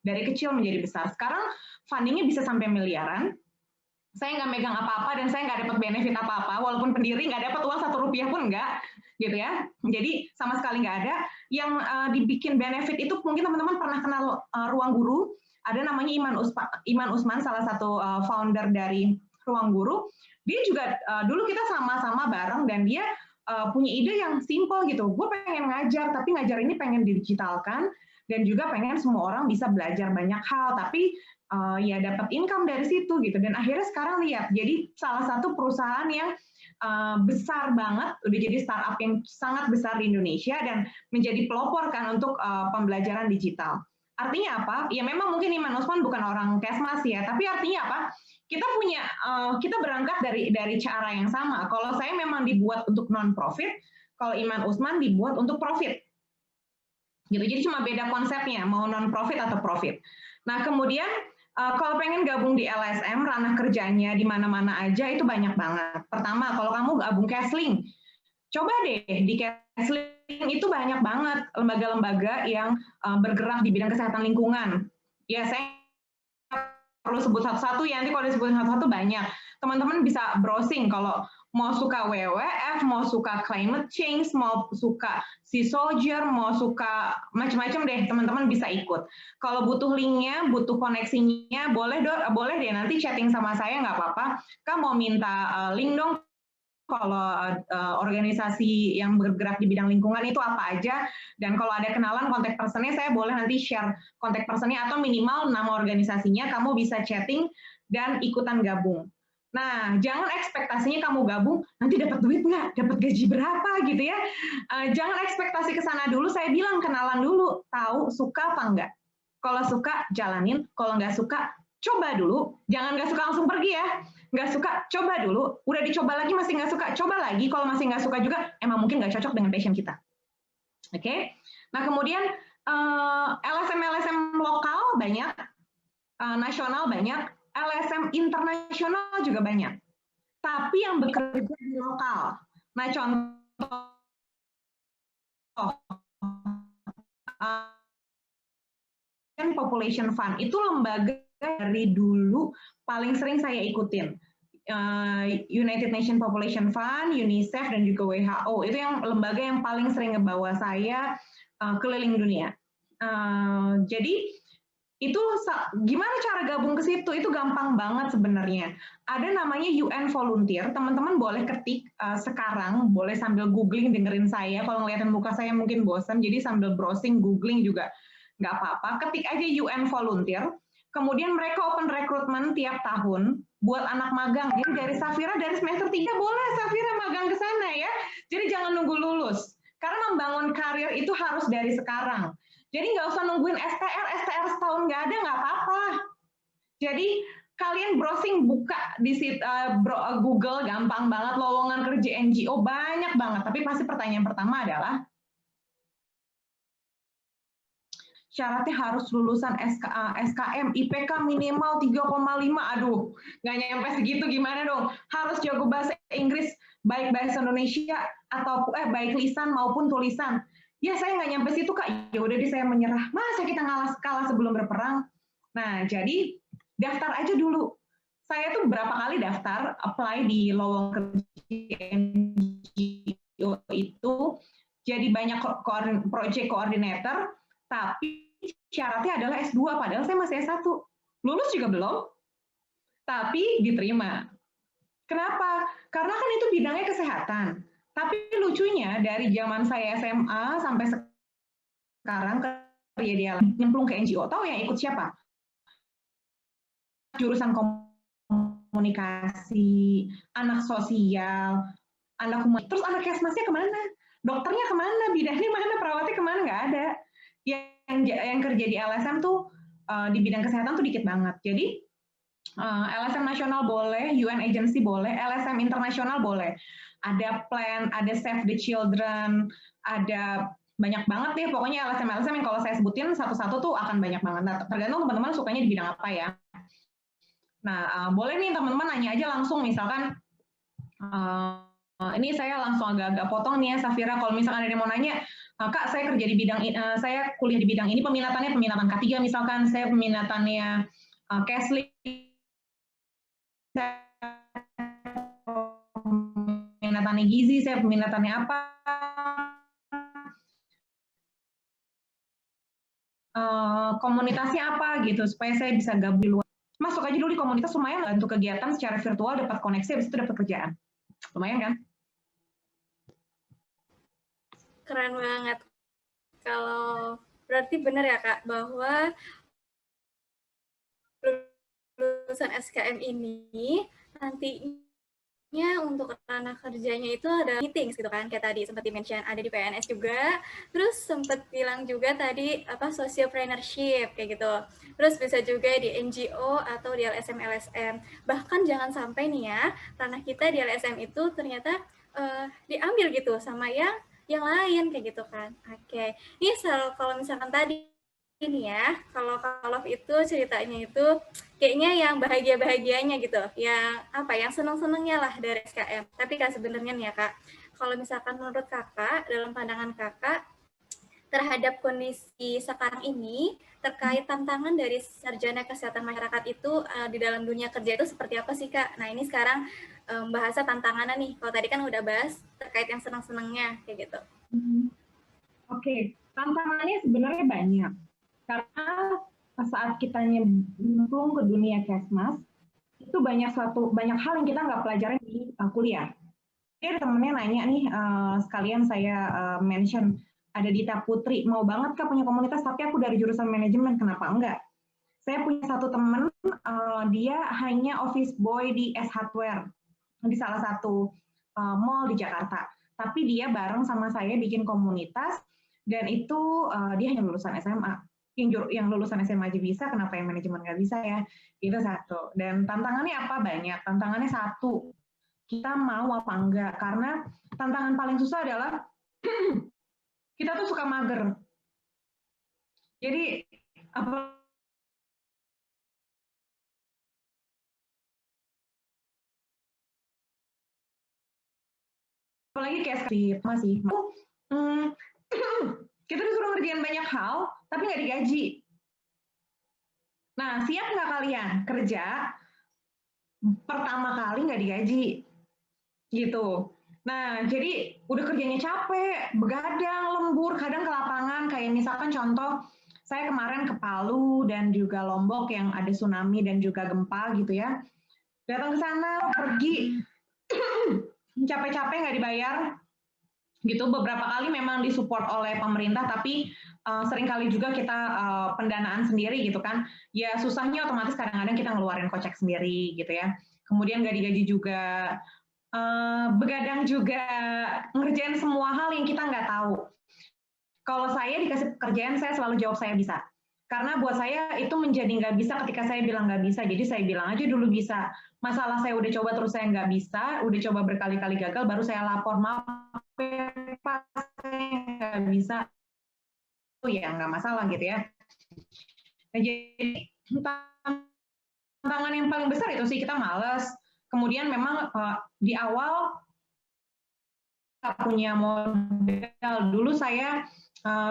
dari kecil menjadi besar. Sekarang fundingnya bisa sampai miliaran. Saya nggak megang apa-apa dan saya nggak dapat benefit apa-apa, walaupun pendiri nggak dapat uang 1 rupiah pun nggak, gitu ya. Jadi sama sekali nggak ada. yang dibikin benefit itu mungkin teman-teman pernah kenal Ruang Guru, ada namanya Iman Usman, salah satu founder dari Ruang Guru. Dia juga dulu kita sama-sama bareng dan dia punya ide yang simple gitu. Gue pengen ngajar, tapi ngajar ini pengen didigitalkan dan juga pengen semua orang bisa belajar banyak hal, tapi ya dapat income dari situ gitu. Dan akhirnya sekarang lihat, jadi salah satu perusahaan yang besar banget, udah jadi startup yang sangat besar di Indonesia dan menjadi pelopor kan untuk pembelajaran digital. Artinya apa? Ya memang mungkin Iman Usman bukan orang Kesmas ya, tapi artinya apa? Kita berangkat dari cara yang sama. Kalau saya memang dibuat untuk non profit, kalau Iman Usman dibuat untuk profit. Gitu. Jadi cuma beda konsepnya, mau non profit atau profit. Nah, kemudian kalau pengen gabung di LSM, ranah kerjanya di mana-mana aja itu banyak banget. Pertama, kalau kamu gabung Kesling, coba deh di Kesling itu banyak banget lembaga-lembaga yang bergerak di bidang kesehatan lingkungan. Ya, saya perlu sebut satu-satu ya, nanti kalau disebut satu-satu banyak. Teman-teman bisa browsing kalau mau suka WWF, mau suka climate change, mau suka Sea Soldier, mau suka macam-macam deh, teman-teman bisa ikut. Kalau butuh linknya, butuh koneksinya, boleh deh nanti chatting sama saya nggak apa-apa. Kamu mau minta link dong kalau organisasi yang bergerak di bidang lingkungan itu apa aja, dan kalau ada kenalan kontak personnya saya boleh nanti share kontak personnya atau minimal nama organisasinya, kamu bisa chatting dan ikutan gabung. Nah, jangan ekspektasinya kamu gabung, nanti dapat duit nggak, dapat gaji berapa gitu ya. Jangan ekspektasi ke sana dulu, saya bilang kenalan dulu, tahu suka apa enggak. Kalau suka, jalanin, kalau nggak suka, coba dulu, jangan nggak suka langsung pergi ya. Nggak suka, coba dulu. Udah dicoba lagi masih nggak suka, coba lagi. Kalau masih nggak suka juga, emang mungkin nggak cocok dengan passion kita. Oke. Nah, kemudian LSM lokal banyak, nasional banyak, LSM internasional juga banyak. Tapi yang bekerja di lokal. Nah, contoh Population Fund itu lembaga dari dulu paling sering saya ikutin. United Nations Population Fund, UNICEF, dan juga WHO. Itu yang lembaga yang paling sering ngebawa saya keliling dunia. Jadi itu gimana cara gabung ke situ? Itu gampang banget sebenarnya. Ada namanya UN Volunteer. Teman-teman boleh ketik sekarang, boleh sambil googling dengerin saya. Kalau ngeliatin muka saya mungkin bosan, jadi sambil browsing, googling juga nggak apa-apa. Ketik aja UN Volunteer. Kemudian mereka open rekrutmen tiap tahun buat anak magang. Jadi dari Safira dari semester 3 boleh Safira magang ke sana ya. Jadi jangan nunggu lulus. Karena membangun karir itu harus dari sekarang. Jadi nggak usah nungguin STR setahun nggak ada, nggak apa-apa. Jadi kalian browsing buka di Google, gampang banget, lowongan kerja NGO banyak banget. Tapi pasti pertanyaan pertama adalah, syaratnya harus lulusan SKM, IPK minimal 3,5, aduh, nggak nyampe segitu gimana dong? Harus jago bahasa Inggris, baik bahasa Indonesia atau baik lisan maupun tulisan. Ya saya nggak nyampe situ Kak, ya udah deh saya menyerah. Masa kita kalah sebelum berperang? Nah jadi daftar aja dulu. Saya tuh berapa kali daftar, apply di lowongan kerja NGO itu, jadi banyak project coordinator, tapi syaratnya adalah S2, padahal saya masih S1. Lulus juga belum, tapi diterima. Kenapa? Karena kan itu bidangnya kesehatan. Tapi lucunya dari zaman saya SMA sampai sekarang kerja di nyemplung ke NGO, tahu yang ikut siapa? Jurusan komunikasi, anak sosial, anak human. Terus anak kesmasnya kemana? Dokternya kemana? Bidangnya mana? Perawatnya kemana? Nggak ada. Yang kerja di LSM tuh di bidang kesehatan tuh dikit banget. Jadi LSM nasional boleh, UN agency boleh, LSM internasional boleh. Ada plan, ada Save the Children, ada banyak banget deh. Pokoknya LSM yang kalau saya sebutin satu-satu tuh akan banyak banget. Nah, tergantung teman-teman sukanya di bidang apa ya. Nah, boleh nih teman-teman nanya aja langsung, misalkan ini saya langsung agak-agak potong nih ya, Safira. Kalau misalkan ada yang mau nanya, Kak, saya kerja di bidang ini, saya kuliah di bidang ini, peminatannya peminatan K3 misalkan, saya peminatannya Kesling, saya peminatannya gizi, saya peminatannya apa, komunitasnya apa gitu, supaya saya bisa gabung di luar. Masuk aja dulu di komunitas, lumayan bantu kegiatan secara virtual, dapat koneksi, habis itu dapat kerjaan. Lumayan kan? Keren banget. Kalau berarti benar ya Kak, bahwa lulusan SKM ini nantinya untuk ranah kerjanya itu ada meetings gitu kan, kayak tadi sempat di-mention ada di PNS juga, terus sempat bilang juga tadi apa sociopreneurship kayak gitu, terus bisa juga di NGO atau di LSM. Bahkan jangan sampai nih ya, ranah kita di LSM itu ternyata diambil gitu sama yang lain kayak gitu kan. Oke, ini kalau misalkan tadi ini ya, kalau itu ceritanya itu kayaknya yang bahagia-bahagianya gitu, yang apa, yang seneng-senengnya lah dari SKM. Tapi Kak sebenarnya nih ya Kak, kalau misalkan menurut Kakak, dalam pandangan Kakak, terhadap kondisi sekarang ini, terkait tantangan dari sarjana kesehatan masyarakat itu di dalam dunia kerja itu seperti apa sih Kak? Nah ini sekarang bahasa tantangannya nih, kalau tadi kan udah bahas terkait yang seneng-senengnya, kayak gitu. Oke, tantangannya sebenarnya banyak. Karena saat kita nyemplung ke dunia Kesmas, itu banyak hal yang kita nggak pelajarin di kuliah. Jadi ada temennya nanya nih, sekalian saya mention, ada Dita Putri, mau banget Kak punya komunitas, tapi aku dari jurusan manajemen, kenapa enggak? Saya punya satu temen, dia hanya office boy di S Hardware, di salah satu mall di Jakarta. Tapi dia bareng sama saya bikin komunitas, dan itu dia hanya lulusan SMA. Yang lulusan SMA aja bisa, kenapa yang manajemen nggak bisa ya? Itu satu. Dan tantangannya apa? Banyak. Tantangannya satu, kita mau apa enggak. Karena tantangan paling susah adalah kita tuh suka mager. Jadi, apalagi kayak masih kita disuruh ngerjain banyak hal tapi nggak digaji. Nah, siap nggak kalian kerja pertama kali nggak digaji gitu? Nah, jadi udah kerjanya capek, begadang, lembur, kadang ke lapangan, kayak misalkan contoh, saya kemarin ke Palu dan juga Lombok yang ada tsunami dan juga gempa gitu ya. Datang ke sana, pergi, capek-capek nggak dibayar, gitu. Beberapa kali memang disupport oleh pemerintah, tapi seringkali juga kita pendanaan sendiri gitu kan. Ya susahnya otomatis kadang-kadang kita ngeluarin kocek sendiri gitu ya. Kemudian nggak digaji juga, begadang juga, ngerjain semua hal yang kita nggak tahu. Kalau saya dikasih pekerjaan, saya selalu jawab saya bisa. Karena buat saya itu menjadi nggak bisa ketika saya bilang nggak bisa, jadi saya bilang aja dulu bisa. Masalah saya udah coba terus saya nggak bisa, udah coba berkali-kali gagal, baru saya lapor, maaf Pak, saya nggak bisa. Oh ya nggak masalah gitu ya. Nah, jadi tantangan yang paling besar itu sih, kita males. Kemudian memang di awal nggak punya modal. Dulu saya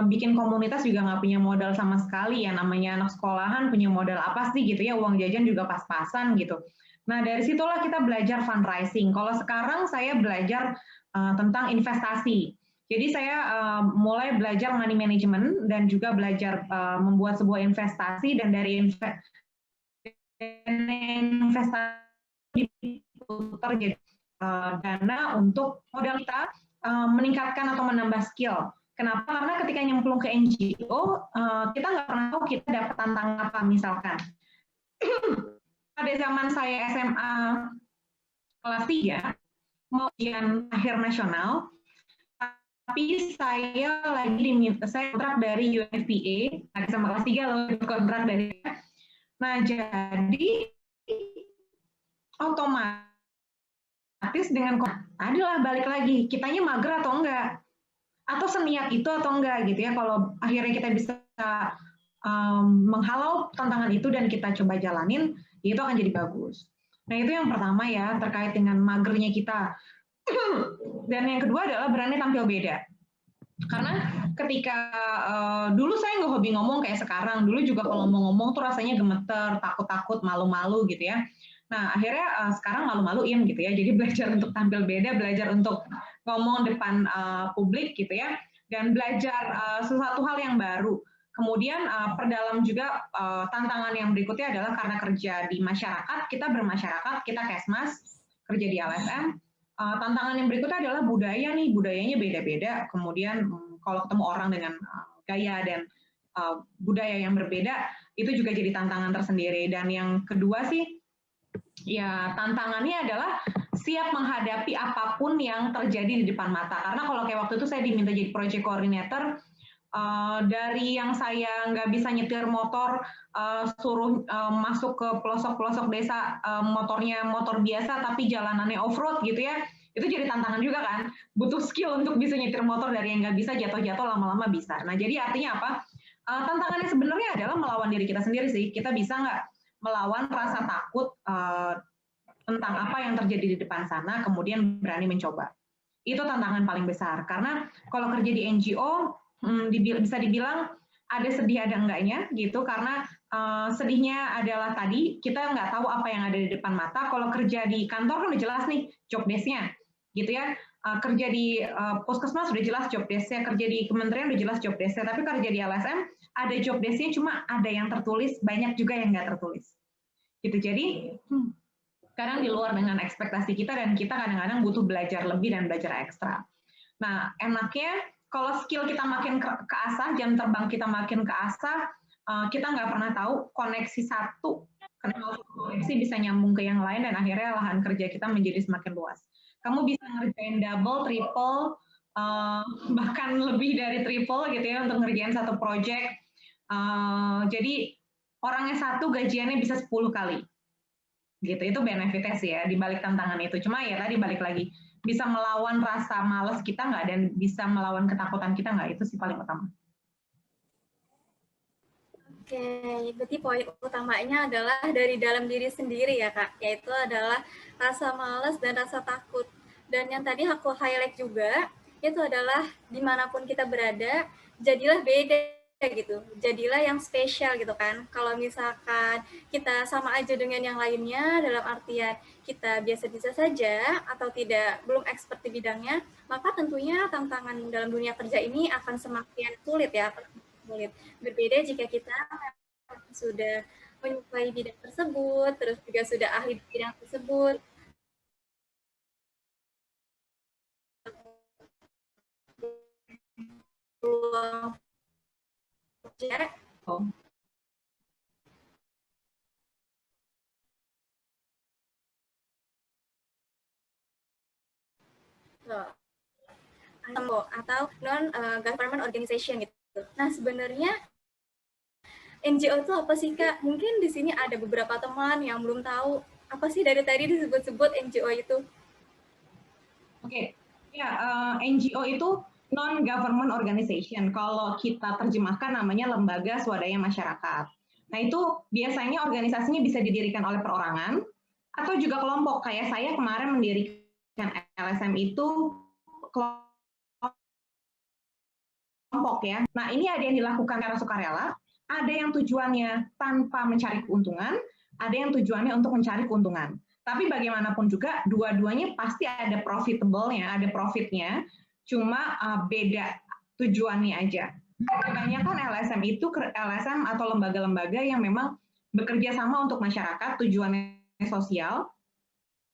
bikin komunitas juga nggak punya modal sama sekali ya, namanya anak sekolahan punya modal apa sih gitu ya, uang jajan juga pas-pasan gitu. Nah dari situlah kita belajar fundraising. Kalau sekarang saya belajar tentang investasi. Jadi saya mulai belajar money management dan juga belajar membuat sebuah investasi, dan dari investasi diputar jadi dana untuk modal kita meningkatkan atau menambah skill. Kenapa? Karena ketika nyemplung ke NGO, kita nggak pernah tahu kita dapat tantangan apa. Misalkan, pada zaman saya SMA kelas 3, mau ujian akhir nasional, tapi saya kontrak dari UNFPA, ada sama kelas 3 loh kontrak dari. Nah, jadi otomatis dengan adalah balik lagi, kitanya mager atau enggak, atau seniat itu atau enggak gitu ya. Kalau akhirnya kita bisa menghalau tantangan itu dan kita coba jalanin, itu akan jadi bagus. Nah itu yang pertama ya, terkait dengan magernya kita. Dan yang kedua adalah berani tampil beda. Karena ketika dulu saya nggak hobi ngomong kayak sekarang, dulu juga kalau mau ngomong tuh rasanya gemeter, takut-takut, malu-malu gitu ya. Nah akhirnya sekarang malu-maluin gitu ya, jadi belajar untuk tampil beda, belajar untuk ngomong depan publik gitu ya, dan belajar sesuatu hal yang baru. Kemudian perdalam juga tantangan yang berikutnya adalah karena kerja di masyarakat, kita bermasyarakat, kita Kesmas, kerja di LSM. Tantangan yang berikutnya adalah budaya nih, budayanya beda-beda. Kemudian kalau ketemu orang dengan gaya dan budaya yang berbeda, itu juga jadi tantangan tersendiri. Dan yang kedua sih, ya tantangannya adalah siap menghadapi apapun yang terjadi di depan mata. Karena kalau kayak waktu itu saya diminta jadi project coordinator, dari yang saya nggak bisa nyetir motor, suruh masuk ke pelosok-pelosok desa, motornya motor biasa tapi jalanannya off-road gitu ya, itu jadi tantangan juga kan, butuh skill untuk bisa nyetir motor dari yang nggak bisa jatuh-jatuh lama-lama bisa. Nah jadi artinya apa? Tantangannya sebenarnya adalah melawan diri kita sendiri sih, kita bisa nggak melawan rasa takut tentang apa yang terjadi di depan sana, kemudian berani mencoba. Itu tantangan paling besar, karena kalau kerja di NGO, bisa dibilang ada sedih ada enggaknya gitu, karena sedihnya adalah tadi kita nggak tahu apa yang ada di depan mata. Kalau kerja di kantor kan udah jelas nih job desk-nya gitu ya, kerja di puskesmas sudah jelas job desk-nya, kerja di kementerian udah jelas job desk-nya, tapi kerja di LSM ada job desk-nya cuma ada yang tertulis, banyak juga yang nggak tertulis gitu. Jadi kadang di luar dengan ekspektasi kita, dan kita kadang-kadang butuh belajar lebih dan belajar ekstra. Nah enaknya kalau skill kita makin keasah, jam terbang kita makin keasah, kita nggak pernah tahu koneksi satu, karena koneksi bisa nyambung ke yang lain, dan akhirnya lahan kerja kita menjadi semakin luas. Kamu bisa ngerjain double, triple, bahkan lebih dari triple gitu ya untuk ngerjain satu project. Jadi orangnya satu gajiannya bisa 10 kali. Gitu, itu benefitnya sih ya, dibalik tantangan itu. Cuma ya tadi balik lagi, bisa melawan rasa malas kita nggak, dan bisa melawan ketakutan kita nggak, itu sih paling utama. Oke, berarti poin utamanya adalah dari dalam diri sendiri ya Kak, yaitu adalah rasa malas dan rasa takut. Dan yang tadi aku highlight juga, itu adalah dimanapun kita berada, jadilah beda gitu, jadilah yang spesial gitu kan. Kalau misalkan kita sama aja dengan yang lainnya, dalam artian kita biasa-biasa saja atau tidak belum expert di bidangnya, maka tentunya tantangan dalam dunia kerja ini akan semakin sulit ya, sulit. Berbeda jika kita sudah menyukai bidang tersebut, terus juga sudah ahli di bidang tersebut. Oh. Atau non-government organization gitu. Nah sebenarnya NGO itu apa sih Kak? Mungkin di sini ada beberapa teman yang belum tahu apa sih dari tadi disebut-sebut NGO itu. Oke, ya NGO itu non-government organization. Kalau kita terjemahkan namanya lembaga swadaya masyarakat. Nah itu biasanya organisasinya bisa didirikan oleh perorangan atau juga kelompok. Kayak saya kemarin mendirikan LSM itu kelompok ya. Nah ini ada yang dilakukan karena sukarela, ada yang tujuannya tanpa mencari keuntungan, ada yang tujuannya untuk mencari keuntungan. Tapi bagaimanapun juga dua-duanya pasti ada profitable-nya, ada profitnya, cuma beda tujuannya aja. Kebanyakan LSM itu LSM atau lembaga-lembaga yang memang bekerja sama untuk masyarakat, tujuannya sosial.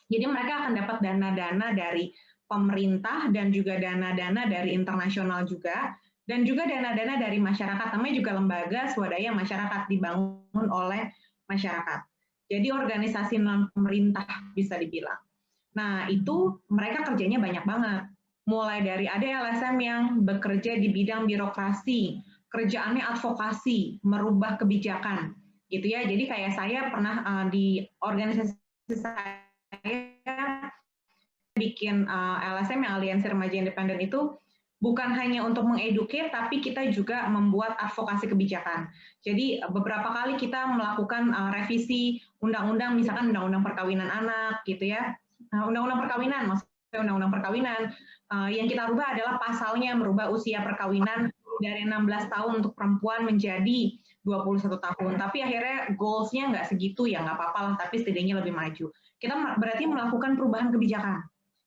Jadi mereka akan dapat dana-dana dari pemerintah dan juga dana-dana dari internasional juga, dan juga dana-dana dari masyarakat. Namanya juga lembaga swadaya masyarakat, dibangun oleh masyarakat. Jadi organisasi non-pemerintah bisa dibilang. Nah itu mereka kerjanya banyak banget. Mulai dari ada LSM yang bekerja di bidang birokrasi, kerjaannya advokasi, merubah kebijakan, gitu ya. Jadi kayak saya pernah di organisasi saya bikin LSM yang Aliansi Remaja Independen itu bukan hanya untuk mengeduket, tapi kita juga membuat advokasi kebijakan. Jadi beberapa kali kita melakukan revisi undang-undang, misalkan undang-undang perkawinan anak, gitu ya. Undang-undang perkawinan, maksudnya undang-undang perkawinan, yang kita rubah adalah pasalnya, merubah usia perkawinan dari 16 tahun untuk perempuan menjadi 21 tahun. Tapi akhirnya goals-nya nggak segitu ya, nggak apa-apa lah, tapi setidaknya lebih maju. Kita berarti melakukan perubahan kebijakan.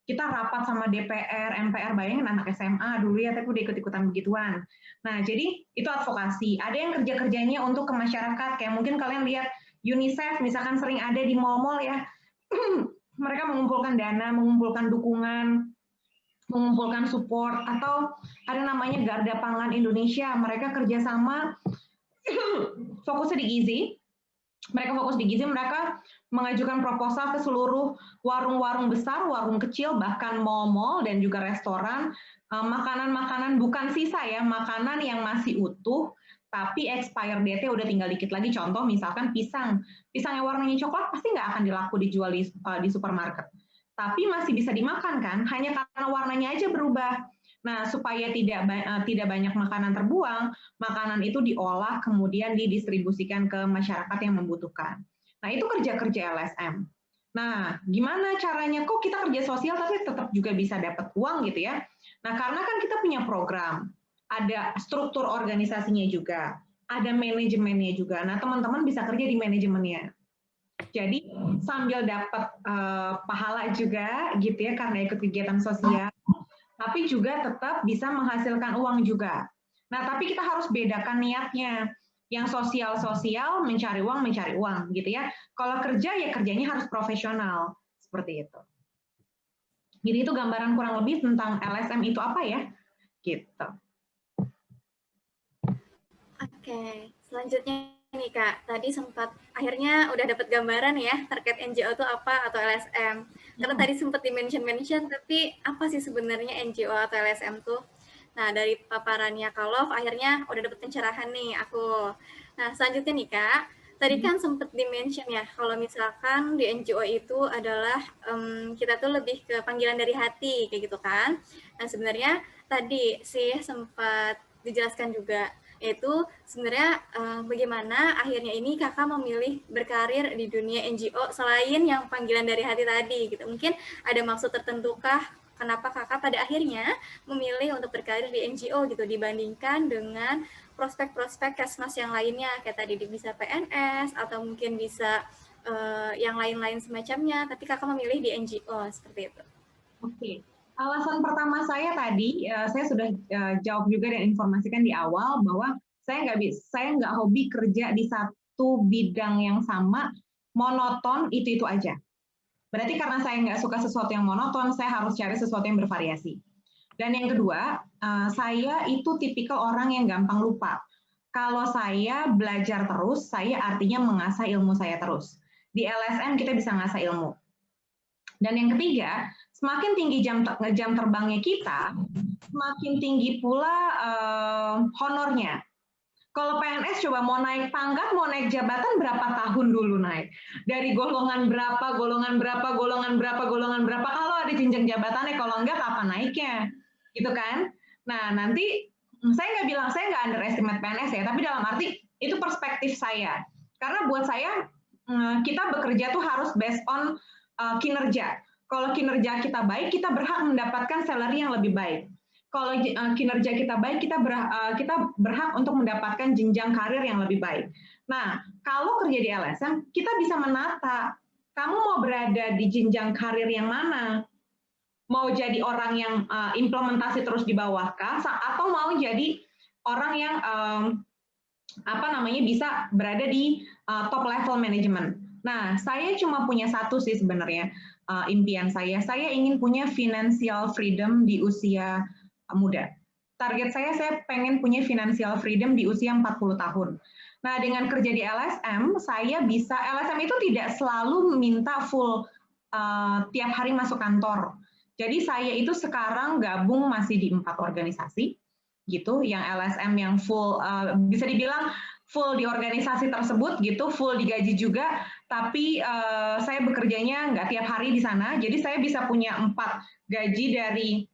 kita rapat sama DPR, MPR, bayangin anak SMA dulu ya, tapi udah ikut-ikutan begituan. Nah, jadi itu advokasi. Ada yang kerja-kerjanya untuk ke masyarakat, kayak mungkin kalian lihat UNICEF misalkan sering ada di mall-mall ya, mereka mengumpulkan dana, mengumpulkan dukungan, mengumpulkan support, atau ada namanya Garda Pangan Indonesia, mereka kerjasama fokusnya di gizi, mereka fokus di gizi, mereka mengajukan proposal ke seluruh warung-warung besar, warung kecil, bahkan mall-mall dan juga restoran, makanan-makanan bukan sisa ya, makanan yang masih utuh, tapi expire date udah tinggal dikit lagi. Contoh misalkan pisang yang warnanya coklat pasti nggak akan dilaku dijual di supermarket, tapi masih bisa dimakan kan, hanya karena warnanya aja berubah. Nah, supaya tidak banyak makanan terbuang, makanan itu diolah kemudian didistribusikan ke masyarakat yang membutuhkan. Nah, itu kerja-kerja LSM. Nah, gimana caranya? Kok kita kerja sosial tapi tetap juga bisa dapat uang gitu ya? Nah, karena kan kita punya program, ada struktur organisasinya juga, ada manajemennya juga. Nah, teman-teman bisa kerja di manajemennya. Jadi sambil dapat pahala juga gitu ya karena ikut kegiatan sosial, tapi juga tetap bisa menghasilkan uang juga. Nah, tapi kita harus bedakan niatnya. Yang sosial-sosial mencari uang gitu ya. Kalau kerja ya kerjanya harus profesional, seperti itu. Jadi itu gambaran kurang lebih tentang LSM itu apa ya, gitu. Oke, selanjutnya nih Kak, tadi sempat akhirnya udah dapat gambaran ya terkait NGO itu apa atau LSM. Karena tadi sempat di-mention, tapi apa sih sebenarnya NGO atau LSM tuh? Nah, dari paparannya Kak Love, akhirnya udah dapet pencerahan nih aku. Nah, selanjutnya nih Kak, tadi kan sempat di-mention ya, kalau misalkan di NGO itu adalah kita tuh lebih ke panggilan dari hati, kayak gitu kan. Nah, sebenarnya tadi sih sempat dijelaskan juga, yaitu sebenarnya bagaimana akhirnya ini kakak memilih berkarir di dunia NGO selain yang panggilan dari hati tadi gitu. Mungkin ada maksud tertentukah kenapa kakak pada akhirnya memilih untuk berkarir di NGO gitu dibandingkan dengan prospek-prospek Kesmas yang lainnya kayak tadi bisa PNS atau mungkin bisa yang lain-lain semacamnya, tapi kakak memilih di NGO seperti itu. Oke, alasan pertama saya tadi saya sudah jawab juga dan informasikan di awal bahwa saya nggak hobi kerja di satu bidang yang sama, monoton itu aja. Berarti karena saya nggak suka sesuatu yang monoton, saya harus cari sesuatu yang bervariasi. Dan yang kedua, saya itu tipikal orang yang gampang lupa. Kalau saya belajar terus, saya artinya mengasah ilmu saya terus. Di LSM kita bisa ngasah ilmu. Dan yang ketiga, semakin tinggi jam terbangnya kita, semakin tinggi pula honornya. Kalau PNS coba mau naik pangkat, mau naik jabatan berapa tahun dulu naik? Dari golongan berapa, kalau ada jenjang jabatannya, kalau enggak kapan naiknya? Gitu kan? Nah, nanti saya nggak bilang, saya nggak underestimate PNS ya, tapi dalam arti itu perspektif saya. Karena buat saya, kita bekerja tuh harus based on kinerja. Kalau kinerja kita baik, kita berhak mendapatkan salary yang lebih baik. Kalau kinerja kita baik, kita berhak untuk mendapatkan jenjang karir yang lebih baik. Nah, kalau kerja di LSM, kita bisa menata, kamu mau berada di jenjang karir yang mana? Mau jadi orang yang implementasi terus di bawah kah? Atau mau jadi orang yang bisa berada di top level management? Nah, saya cuma punya satu sih sebenarnya impian saya. Saya ingin punya financial freedom di usia muda. Target saya pengen punya financial freedom di usia 40 tahun. Nah, dengan kerja di LSM, LSM itu tidak selalu minta full tiap hari masuk kantor. Jadi saya itu sekarang gabung masih di 4 organisasi, gitu, yang LSM yang full, bisa dibilang full di organisasi tersebut, gitu, full digaji juga, tapi saya bekerjanya nggak tiap hari di sana, jadi saya bisa punya 4 gaji dari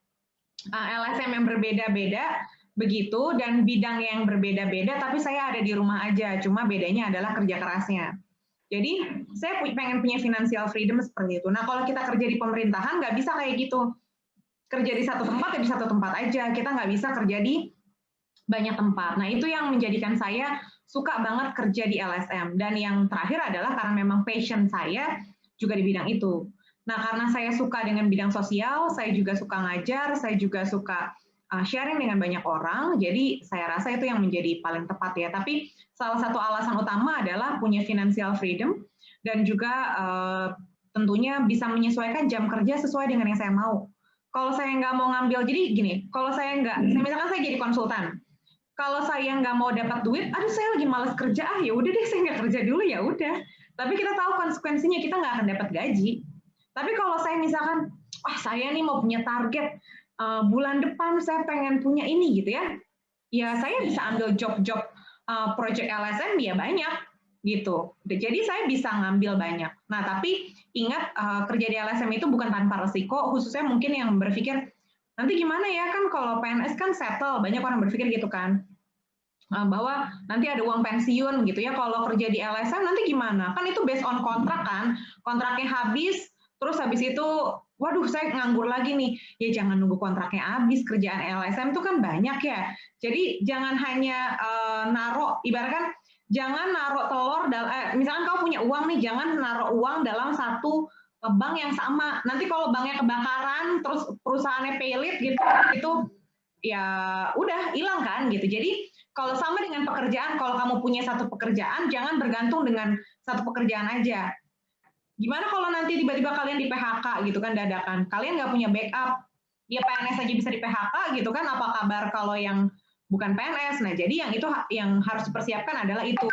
LSM yang berbeda-beda begitu dan bidang yang berbeda-beda, tapi saya ada di rumah aja, cuma bedanya adalah kerja kerasnya. Jadi saya pengen punya financial freedom seperti itu. Nah, kalau kita kerja di pemerintahan nggak bisa kayak gitu. Kerja di satu tempat ya di satu tempat aja, kita nggak bisa kerja di banyak tempat. Nah, itu yang menjadikan saya suka banget kerja di LSM. Dan yang terakhir adalah karena memang passion saya juga di bidang itu. Nah, karena saya suka dengan bidang sosial, saya juga suka ngajar, saya juga suka sharing dengan banyak orang, jadi saya rasa itu yang menjadi paling tepat ya. Tapi salah satu alasan utama adalah punya financial freedom dan juga tentunya bisa menyesuaikan jam kerja sesuai dengan yang saya mau. Kalau saya nggak mau ngambil, jadi gini, kalau saya misalkan saya jadi konsultan, kalau saya nggak mau dapat duit, aduh saya lagi malas kerja, ya udah deh saya nggak kerja dulu ya udah. Tapi kita tahu konsekuensinya, kita nggak akan dapat gaji. Tapi kalau saya misalkan, saya nih mau punya target, bulan depan saya pengen punya ini gitu ya, ya saya bisa ambil job-job project LSM ya banyak gitu. Jadi saya bisa ngambil banyak. Nah tapi ingat kerja di LSM itu bukan tanpa resiko, khususnya mungkin yang berpikir, nanti gimana ya kan kalau PNS kan settle, banyak orang berpikir gitu kan, bahwa nanti ada uang pensiun gitu ya, kalau kerja di LSM nanti gimana? Kan itu based on kontrak kan, kontraknya habis, terus habis itu, waduh saya nganggur lagi nih. Ya jangan nunggu kontraknya habis, kerjaan LSM itu kan banyak ya. Jadi jangan hanya ibaratkan jangan naruh telur, misalkan kau punya uang nih, jangan naruh uang dalam satu bank yang sama. Nanti kalau banknya kebakaran, terus perusahaannya paylit gitu, itu ya udah hilang kan gitu. Jadi kalau sama dengan pekerjaan, kalau kamu punya satu pekerjaan, jangan bergantung dengan satu pekerjaan aja. Gimana kalau nanti tiba-tiba kalian di PHK gitu kan dadakan, kalian nggak punya backup, ya PNS aja bisa di PHK gitu kan, apa kabar kalau yang bukan PNS? Nah jadi yang itu yang harus dipersiapkan adalah itu.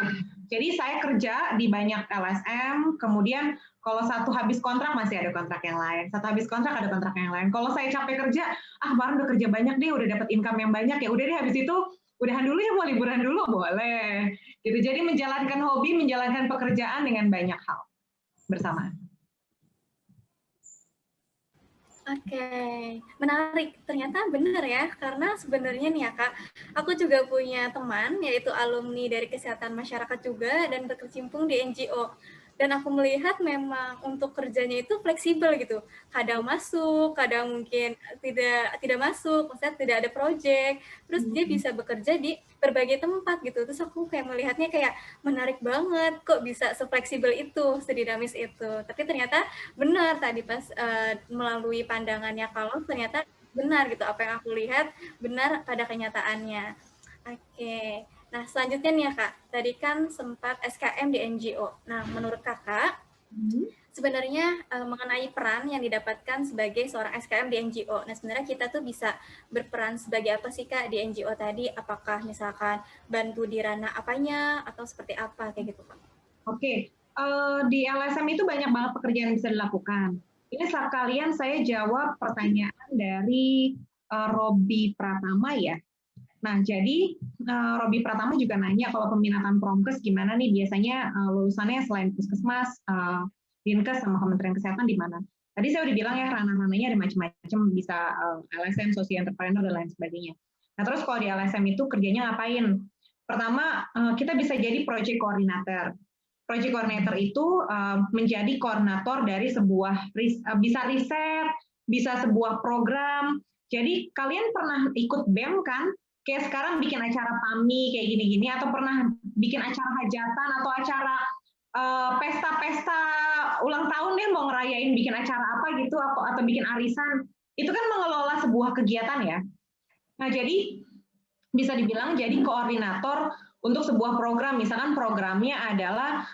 Jadi saya kerja di banyak LSM, kemudian kalau satu habis kontrak masih ada kontrak yang lain, satu habis kontrak ada kontrak yang lain. Kalau saya capek kerja, kemarin udah kerja banyak deh, udah dapat income yang banyak, ya udah deh habis itu udahan dulu ya, mau liburan dulu boleh. Gitu. Jadi menjalankan hobi, menjalankan pekerjaan dengan banyak hal bersamaan. Oke, menarik. Ternyata benar ya, karena sebenarnya nih ya Kak, aku juga punya teman, yaitu alumni dari kesehatan masyarakat juga, dan berkecimpung di NGO. Dan aku melihat memang untuk kerjanya itu fleksibel gitu. Kadang masuk, kadang mungkin tidak masuk, maksudnya tidak ada project. Terus dia bisa bekerja di berbagai tempat gitu. Terus aku kayak melihatnya kayak menarik banget, kok bisa sefleksibel itu, sedinamis itu. Tapi ternyata benar tadi pas melalui pandangannya kalau ternyata benar gitu apa yang aku lihat benar pada kenyataannya. Oke. Nah, selanjutnya nih ya Kak, tadi kan sempat SKM di NGO. Nah, menurut Kakak, sebenarnya mengenai peran yang didapatkan sebagai seorang SKM di NGO. Nah, sebenarnya kita tuh bisa berperan sebagai apa sih Kak di NGO tadi? Apakah misalkan bantu di ranah apanya atau seperti apa kayak gitu Kak? Oke, di LSM itu banyak banget pekerjaan yang bisa dilakukan. Ini sekalian saya jawab pertanyaan dari Robi Pratama ya. Nah, jadi Robi Pratama juga nanya kalau peminatan Promkes gimana nih biasanya lulusannya selain Puskesmas, Dinkes sama Kementerian Kesehatan di mana? Tadi saya udah bilang ya ranah-ranahnya ada macam-macam, bisa LSM, Social Entrepreneur dan lain sebagainya. Nah, terus kalau di LSM itu kerjanya ngapain? Pertama, kita bisa jadi project coordinator. Project coordinator itu menjadi koordinator dari sebuah bisa riset, bisa sebuah program. Jadi kalian pernah ikut BEM kan? Kayak sekarang bikin acara PAMI kayak gini-gini, atau pernah bikin acara hajatan atau acara pesta-pesta ulang tahun deh, mau ngerayain bikin acara apa gitu, atau bikin arisan. Itu kan mengelola sebuah kegiatan ya. Nah jadi bisa dibilang jadi koordinator untuk sebuah program. Misalkan programnya adalah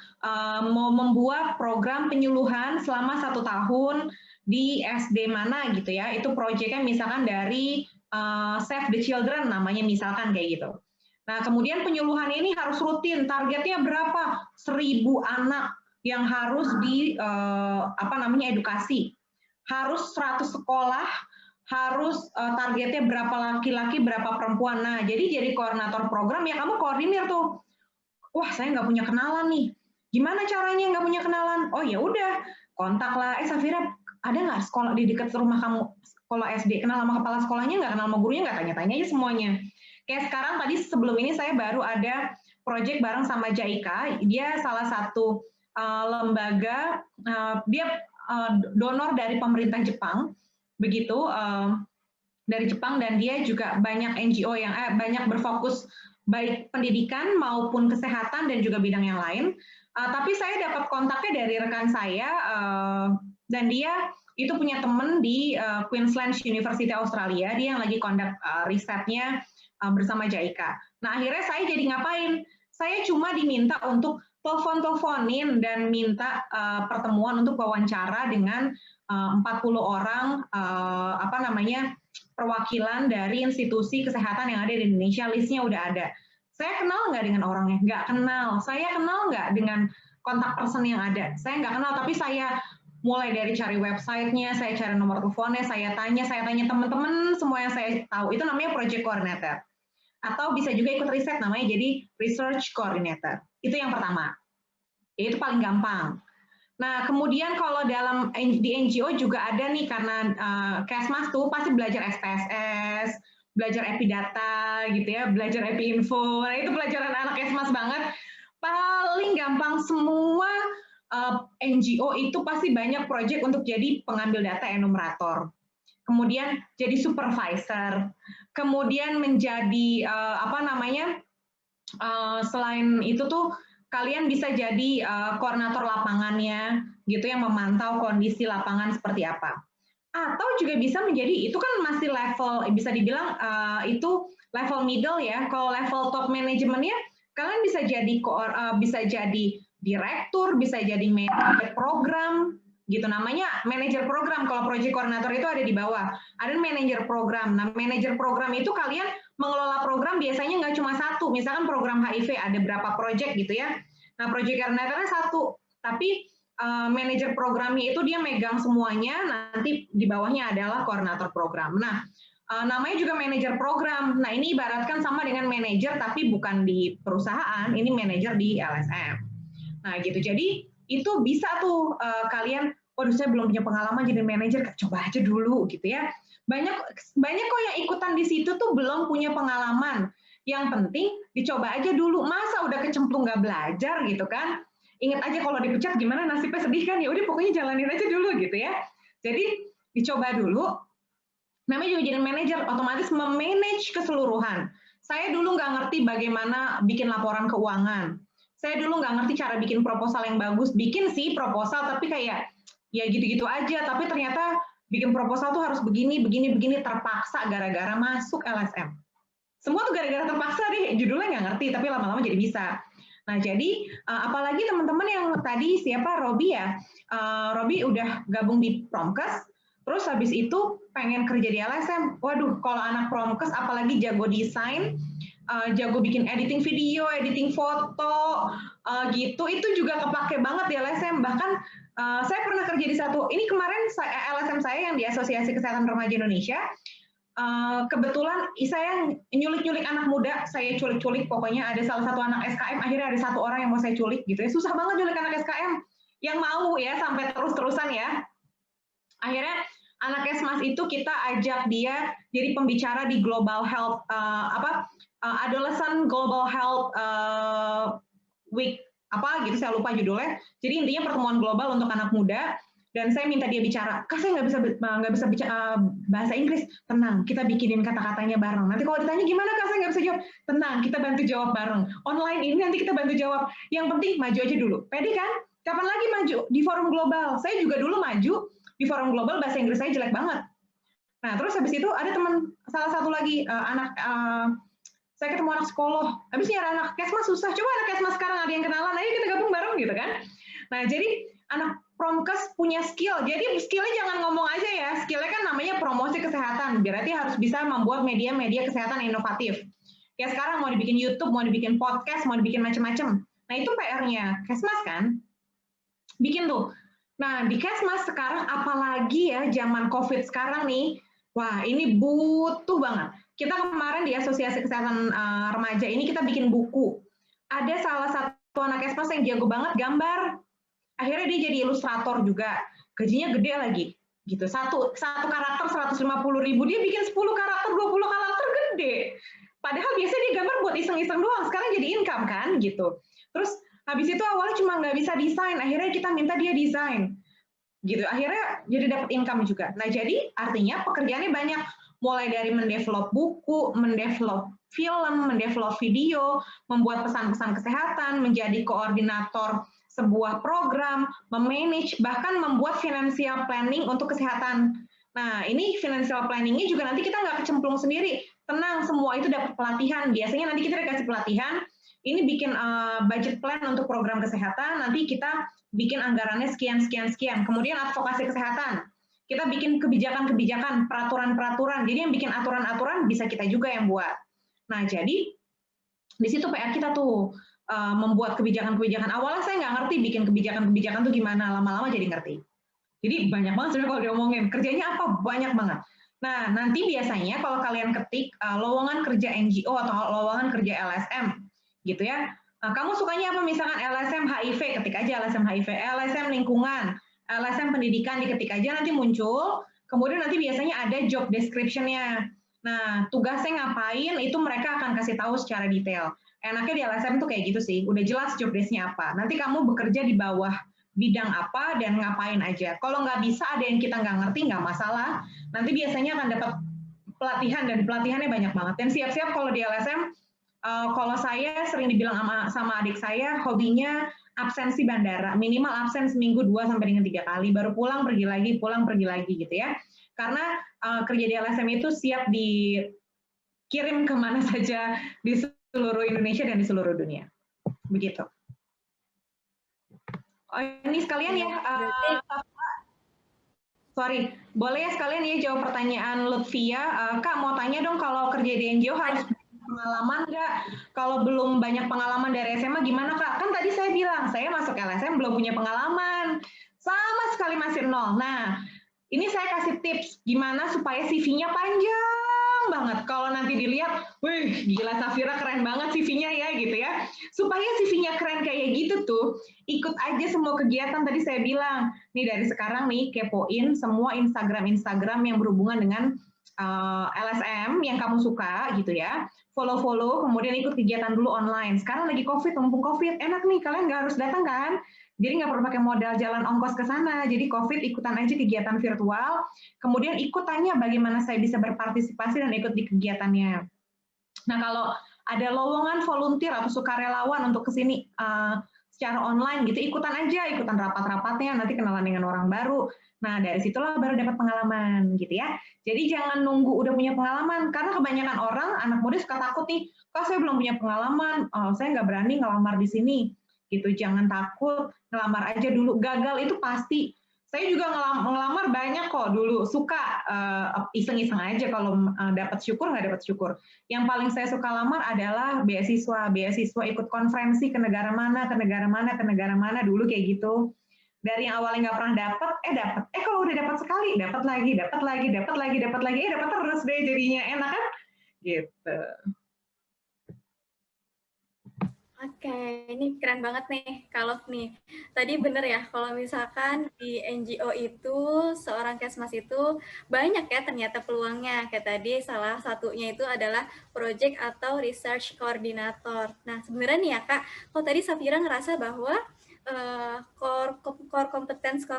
mau membuat program penyuluhan selama 1 tahun di SD mana gitu ya. Itu proyeknya misalkan dari Save the Children namanya misalkan kayak gitu. Nah kemudian penyuluhan ini harus rutin, targetnya berapa? 1.000 anak yang harus edukasi. Harus 100 sekolah, harus targetnya berapa laki-laki, berapa perempuan. Nah, jadi koordinator program ya kamu koordinir tuh. Wah, saya nggak punya kenalan nih. Gimana caranya nggak punya kenalan? Oh ya udah, kontaklah. Safira, ada nggak sekolah di dekat rumah kamu sekolah SD? Kenal sama kepala sekolahnya nggak? Kenal sama gurunya nggak? Tanya-tanya aja semuanya. Kayak sekarang tadi sebelum ini saya baru ada project bareng sama JICA. Dia salah satu lembaga, dia donor dari pemerintah Jepang. Begitu dari Jepang, dan dia juga banyak NGO yang banyak berfokus baik pendidikan maupun kesehatan dan juga bidang yang lain. Tapi saya dapat kontaknya dari rekan saya dan dia itu punya temen di Queensland University Australia, dia yang lagi conduct risetnya bersama JICA. Nah, akhirnya saya jadi ngapain? Saya cuma diminta untuk telepon-teleponin dan minta pertemuan untuk wawancara dengan 40 orang perwakilan dari institusi kesehatan yang ada di Indonesia, listnya udah ada. Saya kenal nggak dengan orangnya? Nggak kenal. Saya kenal nggak dengan kontak person yang ada? Saya nggak kenal, tapi saya mulai dari cari websitenya, saya cari nomor teleponnya, saya tanya teman-teman semua yang saya tahu. Itu namanya project coordinator. Atau bisa juga ikut riset, namanya jadi research coordinator. Itu yang pertama. Itu paling gampang. Nah, kemudian kalau di NGO juga ada nih, karena Kesmas tuh pasti belajar SPSS, belajar Epidata gitu ya, belajar Epinfo. Nah, itu pelajaran anak Kesmas banget. Paling gampang semua NGO itu pasti banyak proyek untuk jadi pengambil data enumerator. Kemudian jadi supervisor, kemudian menjadi selain itu tuh kalian bisa jadi koordinator lapangannya gitu yang memantau kondisi lapangan seperti apa. Atau juga bisa menjadi, itu kan masih level, bisa dibilang itu level middle ya. Kalau level top manajemennya kalian bisa jadi direktur, bisa jadi manajer program gitu, namanya manajer program. Kalau project coordinator itu ada di bawah, ada manajer program. Nah, manajer program itu kalian mengelola program biasanya nggak cuma satu, misalkan program HIV ada berapa project gitu ya. Nah, project coordinatornya satu, tapi manajer programnya itu dia megang semuanya, nanti di bawahnya adalah koordinator program. Nah, namanya juga manajer program. Nah, ini ibaratkan sama dengan manajer tapi bukan di perusahaan, ini manajer di LSM. Nah, gitu. Jadi itu bisa tuh kalian, waduh saya belum punya pengalaman jadi manajer, coba aja dulu gitu ya. Banyak kok yang ikutan di situ tuh belum punya pengalaman. Yang penting dicoba aja dulu. Masa udah kecemplung nggak belajar gitu kan? Ingat aja kalau dipecat gimana nasibnya, sedih kan? Ya udah pokoknya jalanin aja dulu gitu ya. Jadi dicoba dulu. Namanya juga jadi manajer, otomatis memanage keseluruhan. Saya dulu nggak ngerti bagaimana bikin laporan keuangan. Saya dulu nggak ngerti cara bikin proposal yang bagus. Bikin sih proposal, tapi kayak ya gitu-gitu aja. Tapi ternyata bikin proposal tuh harus begini, terpaksa gara-gara masuk LSM. Semua tuh gara-gara terpaksa deh, judulnya nggak ngerti, tapi lama-lama jadi bisa. Nah, jadi apalagi teman-teman yang tadi siapa, Robi ya, Robi udah gabung di Promkes, terus habis itu pengen kerja di LSM. Waduh, kalau anak Promkes apalagi jago desain, jago bikin editing video, editing foto, gitu, itu juga kepake banget di LSM. Bahkan saya pernah kerja di satu, ini kemarin LSM saya yang di Asosiasi Kesehatan Remaja Indonesia, kebetulan saya nyulik-nyulik anak muda, saya culik-culik, pokoknya ada salah satu anak SKM, akhirnya ada satu orang yang mau saya culik gitu ya, susah banget nyulik anak SKM yang mau ya sampai terus-terusan ya. Akhirnya anak Kesmas itu kita ajak dia jadi pembicara di Global Health Adolescent Global Health Week gitu, saya lupa judulnya. Jadi intinya pertemuan global untuk anak muda, dan saya minta dia bicara. Kak, saya nggak bisa bicara bahasa Inggris. Tenang, kita bikinin kata-katanya bareng. Nanti kalau ditanya gimana Kak, saya nggak bisa jawab. Tenang, kita bantu jawab bareng. Online ini nanti kita bantu jawab. Yang penting maju aja dulu. Pede kan? Kapan lagi maju di forum global? Saya juga dulu maju di forum global, bahasa Inggris saya jelek banget. Nah, terus habis itu ada teman, salah satu lagi saya ketemu anak sekolah, habis nyari anak Kesmas susah, coba anak Kesmas sekarang ada yang kenalan, ayo kita gabung bareng gitu kan. Nah, jadi anak Promkes punya skill, jadi skillnya jangan ngomong aja ya, skillnya kan namanya promosi kesehatan, berarti harus bisa membuat media-media kesehatan inovatif. Ya sekarang mau dibikin YouTube, mau dibikin podcast, mau dibikin macam-macam. Nah, itu PR-nya Kesmas kan, bikin tuh. Nah, di Kesmas sekarang, apalagi ya zaman COVID sekarang nih, wah ini butuh banget. Kita kemarin di Asosiasi Kesehatan Remaja ini kita bikin buku. Ada salah satu anak Kesmas yang jago banget gambar. Akhirnya dia jadi ilustrator juga. Gajinya gede lagi. Gitu. Satu karakter 150.000, dia bikin 10 karakter, 20 karakter, gede. Padahal biasanya dia gambar buat iseng-iseng doang. Sekarang jadi income kan gitu. Terus habis itu awalnya cuma nggak bisa desain. Akhirnya kita minta dia desain. Gitu. Akhirnya jadi dapat income juga. Nah, jadi artinya pekerjaannya banyak. Mulai dari mendevelop buku, mendevelop film, mendevelop video, membuat pesan-pesan kesehatan, menjadi koordinator sebuah program, memanage, bahkan membuat financial planning untuk kesehatan. Nah, ini financial planning-nya juga nanti kita nggak kecemplung sendiri. Tenang, semua itu dapat pelatihan. Biasanya nanti kita dikasih pelatihan, ini bikin budget plan untuk program kesehatan, nanti kita bikin anggarannya sekian, sekian, sekian. Kemudian advokasi kesehatan. Kita bikin kebijakan-kebijakan, peraturan-peraturan. Jadi yang bikin aturan-aturan bisa kita juga yang buat. Nah, jadi di situ PR kita tuh membuat kebijakan-kebijakan. Awalnya saya nggak ngerti bikin kebijakan-kebijakan tuh gimana, lama-lama jadi ngerti. Jadi banyak banget sebenarnya kalau diomongin. Kerjanya apa? Banyak banget. Nah, nanti biasanya kalau kalian ketik lowongan kerja NGO atau lowongan kerja LSM, gitu ya. Nah, kamu sukanya apa? Misalkan LSM HIV, ketik aja LSM HIV, LSM lingkungan, LSM pendidikan, diketik aja nanti muncul. Kemudian nanti biasanya ada job description-nya. Nah, tugasnya ngapain itu mereka akan kasih tahu secara detail. Enaknya di LSM tuh kayak gitu sih, udah jelas job desk-nya apa. Nanti kamu bekerja di bawah bidang apa dan ngapain aja. Kalau nggak bisa ada yang kita nggak ngerti, nggak masalah. Nanti biasanya akan dapat pelatihan dan pelatihannya banyak banget. Dan siap-siap kalau di LSM, kalau saya sering dibilang sama adik saya, hobinya absensi bandara. Minimal absen seminggu 2 sampai dengan 3 kali, baru pulang pergi lagi gitu ya. Karena kerja di LSM itu siap dikirim kemana saja di seluruh Indonesia dan di seluruh dunia. Begitu. Oh, ini sekalian ya, sorry, boleh ya sekalian ya jawab pertanyaan Lutfia. Kak, mau tanya dong kalau kerja di NGO harus pengalaman nggak? Kalau belum banyak pengalaman dari SMA gimana Kak? Kan tadi saya bilang, saya masuk LSM belum punya pengalaman. Sama sekali masih nol. Nah, ini saya kasih tips gimana supaya CV-nya panjang banget. Kalau nanti dilihat, wih gila Safira keren banget CV-nya ya gitu ya. Supaya CV-nya keren kayak gitu tuh, ikut aja semua kegiatan tadi saya bilang. Nih dari sekarang nih kepoin semua Instagram yang berhubungan dengan LSM yang kamu suka gitu ya. Follow, kemudian ikut kegiatan dulu online. Sekarang lagi COVID, mumpung COVID, enak nih kalian nggak harus datang kan? Jadi nggak perlu pakai modal jalan ongkos ke sana. Jadi COVID ikutan aja kegiatan virtual. Kemudian ikut tanya bagaimana saya bisa berpartisipasi dan ikut di kegiatannya. Nah kalau ada lowongan volunteer atau sukarelawan untuk kesini secara online gitu, ikutan aja, ikutan rapat-rapatnya, nanti kenalan dengan orang baru. Nah dari situlah baru dapat pengalaman gitu ya. Jadi jangan nunggu udah punya pengalaman, karena kebanyakan orang anak muda suka takut nih, kok saya belum punya pengalaman, saya nggak berani ngelamar di sini gitu. Jangan takut, ngelamar aja dulu. Gagal itu pasti. Saya juga ngelamar banyak kok dulu, suka iseng-iseng aja kalau dapat syukur nggak dapat syukur. Yang paling saya suka lamar adalah beasiswa ikut konferensi ke negara mana dulu kayak gitu. Dari yang awalnya nggak pernah dapat, kalau udah dapat sekali, dapat lagi, dapat terus deh jadinya, enak kan? Gitu. Oke, ini keren banget nih, kalau nih. Tadi bener ya, kalau misalkan di NGO itu, seorang kesmas itu banyak ya ternyata peluangnya. Kayak tadi salah satunya itu adalah project atau research coordinator. Nah, sebenarnya nih ya Kak, kalau tadi Safira ngerasa bahwa core competence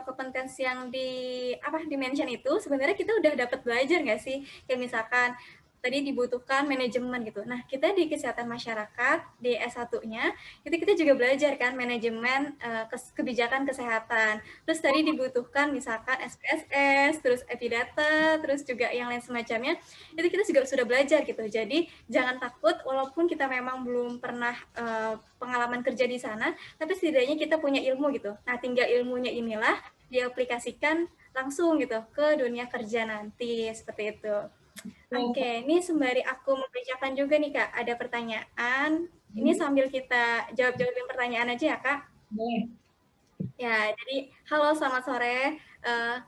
yang di mention itu sebenarnya kita udah dapat belajar nggak sih? Kayak misalkan tadi dibutuhkan manajemen gitu. Nah, kita di kesehatan masyarakat di S1-nya itu kita juga belajar kan manajemen kebijakan kesehatan. Terus tadi dibutuhkan misalkan SPSS, terus Epidata, terus juga yang lain semacamnya. Itu kita juga sudah belajar gitu. Jadi jangan takut walaupun kita memang belum pernah pengalaman kerja di sana, tapi setidaknya kita punya ilmu gitu. Nah, tinggal ilmunya inilah diaplikasikan langsung gitu ke dunia kerja nanti seperti itu. Oke, ini sembari aku membacakan juga nih Kak, ada pertanyaan. Ini sambil kita jawab-jawabin pertanyaan aja ya Kak. Ya, jadi halo selamat sore.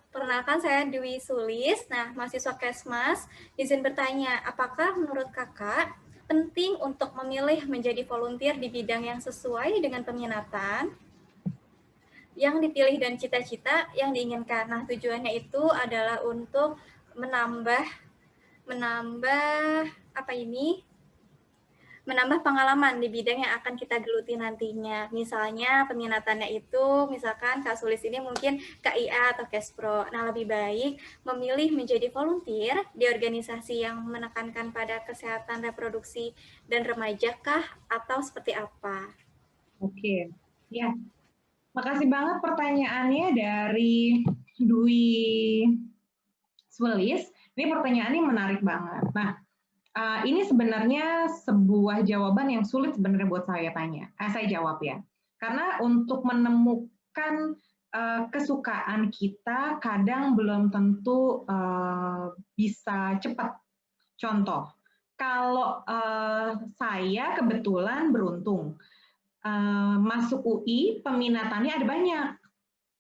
Perkenalkan saya Dwi Sulis. Nah, mahasiswa Kesmas. Izin bertanya, apakah menurut Kakak penting untuk memilih menjadi volunteer di bidang yang sesuai dengan peminatan yang dipilih dan cita-cita yang diinginkan? Nah, tujuannya itu adalah untuk menambah menambah pengalaman di bidang yang akan kita geluti nantinya. Misalnya peminatannya itu, misalkan Kak Sulis ini mungkin KIA atau Kespro. Nah, lebih baik memilih menjadi volunteer di organisasi yang menekankan pada kesehatan reproduksi dan remaja kah atau seperti apa? Oke, ya. Makasih banget pertanyaannya dari Dwi Swelis. Ini pertanyaannya menarik banget. Nah, ini sebenarnya sebuah jawaban yang sulit sebenarnya buat saya saya jawab ya. Karena untuk menemukan kesukaan kita kadang belum tentu bisa cepat. Contoh, kalau saya kebetulan beruntung masuk UI, peminatannya ada banyak,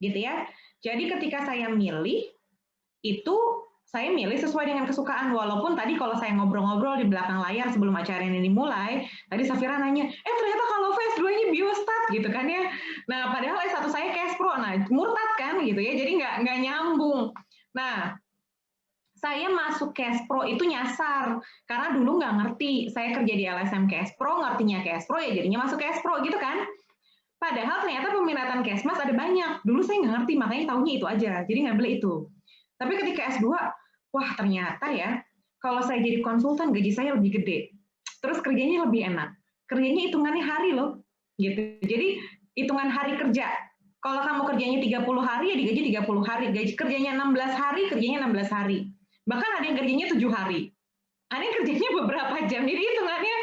gitu ya. Jadi ketika saya milih, itu saya milih sesuai dengan kesukaan. Walaupun tadi kalau saya ngobrol-ngobrol di belakang layar sebelum acara ini dimulai, tadi Safira nanya, ternyata kalau S2-nya biostat gitu kan ya. Nah, padahal S1 saya Kespro, nah murtad kan gitu ya, jadi nggak nyambung. Nah, saya masuk Kespro itu nyasar, karena dulu nggak ngerti. Saya kerja di LSM Kespro, ngertinya Kespro, ya jadinya masuk Kespro gitu kan. Padahal ternyata peminatan Kesmas ada banyak. Dulu saya nggak ngerti, makanya tahunya itu aja. Jadi ngambil itu. Tapi ketika S2, wah ternyata ya, kalau saya jadi konsultan gaji saya lebih gede. Terus kerjanya lebih enak. Kerjanya hitungannya hari loh. Gitu. Jadi hitungan hari kerja. Kalau kamu kerjanya 30 hari, ya digaji 30 hari. Gaji kerjanya 16 hari, kerjanya 16 hari. Bahkan ada yang kerjanya 7 hari. Ada yang kerjanya beberapa jam. Jadi hitungannya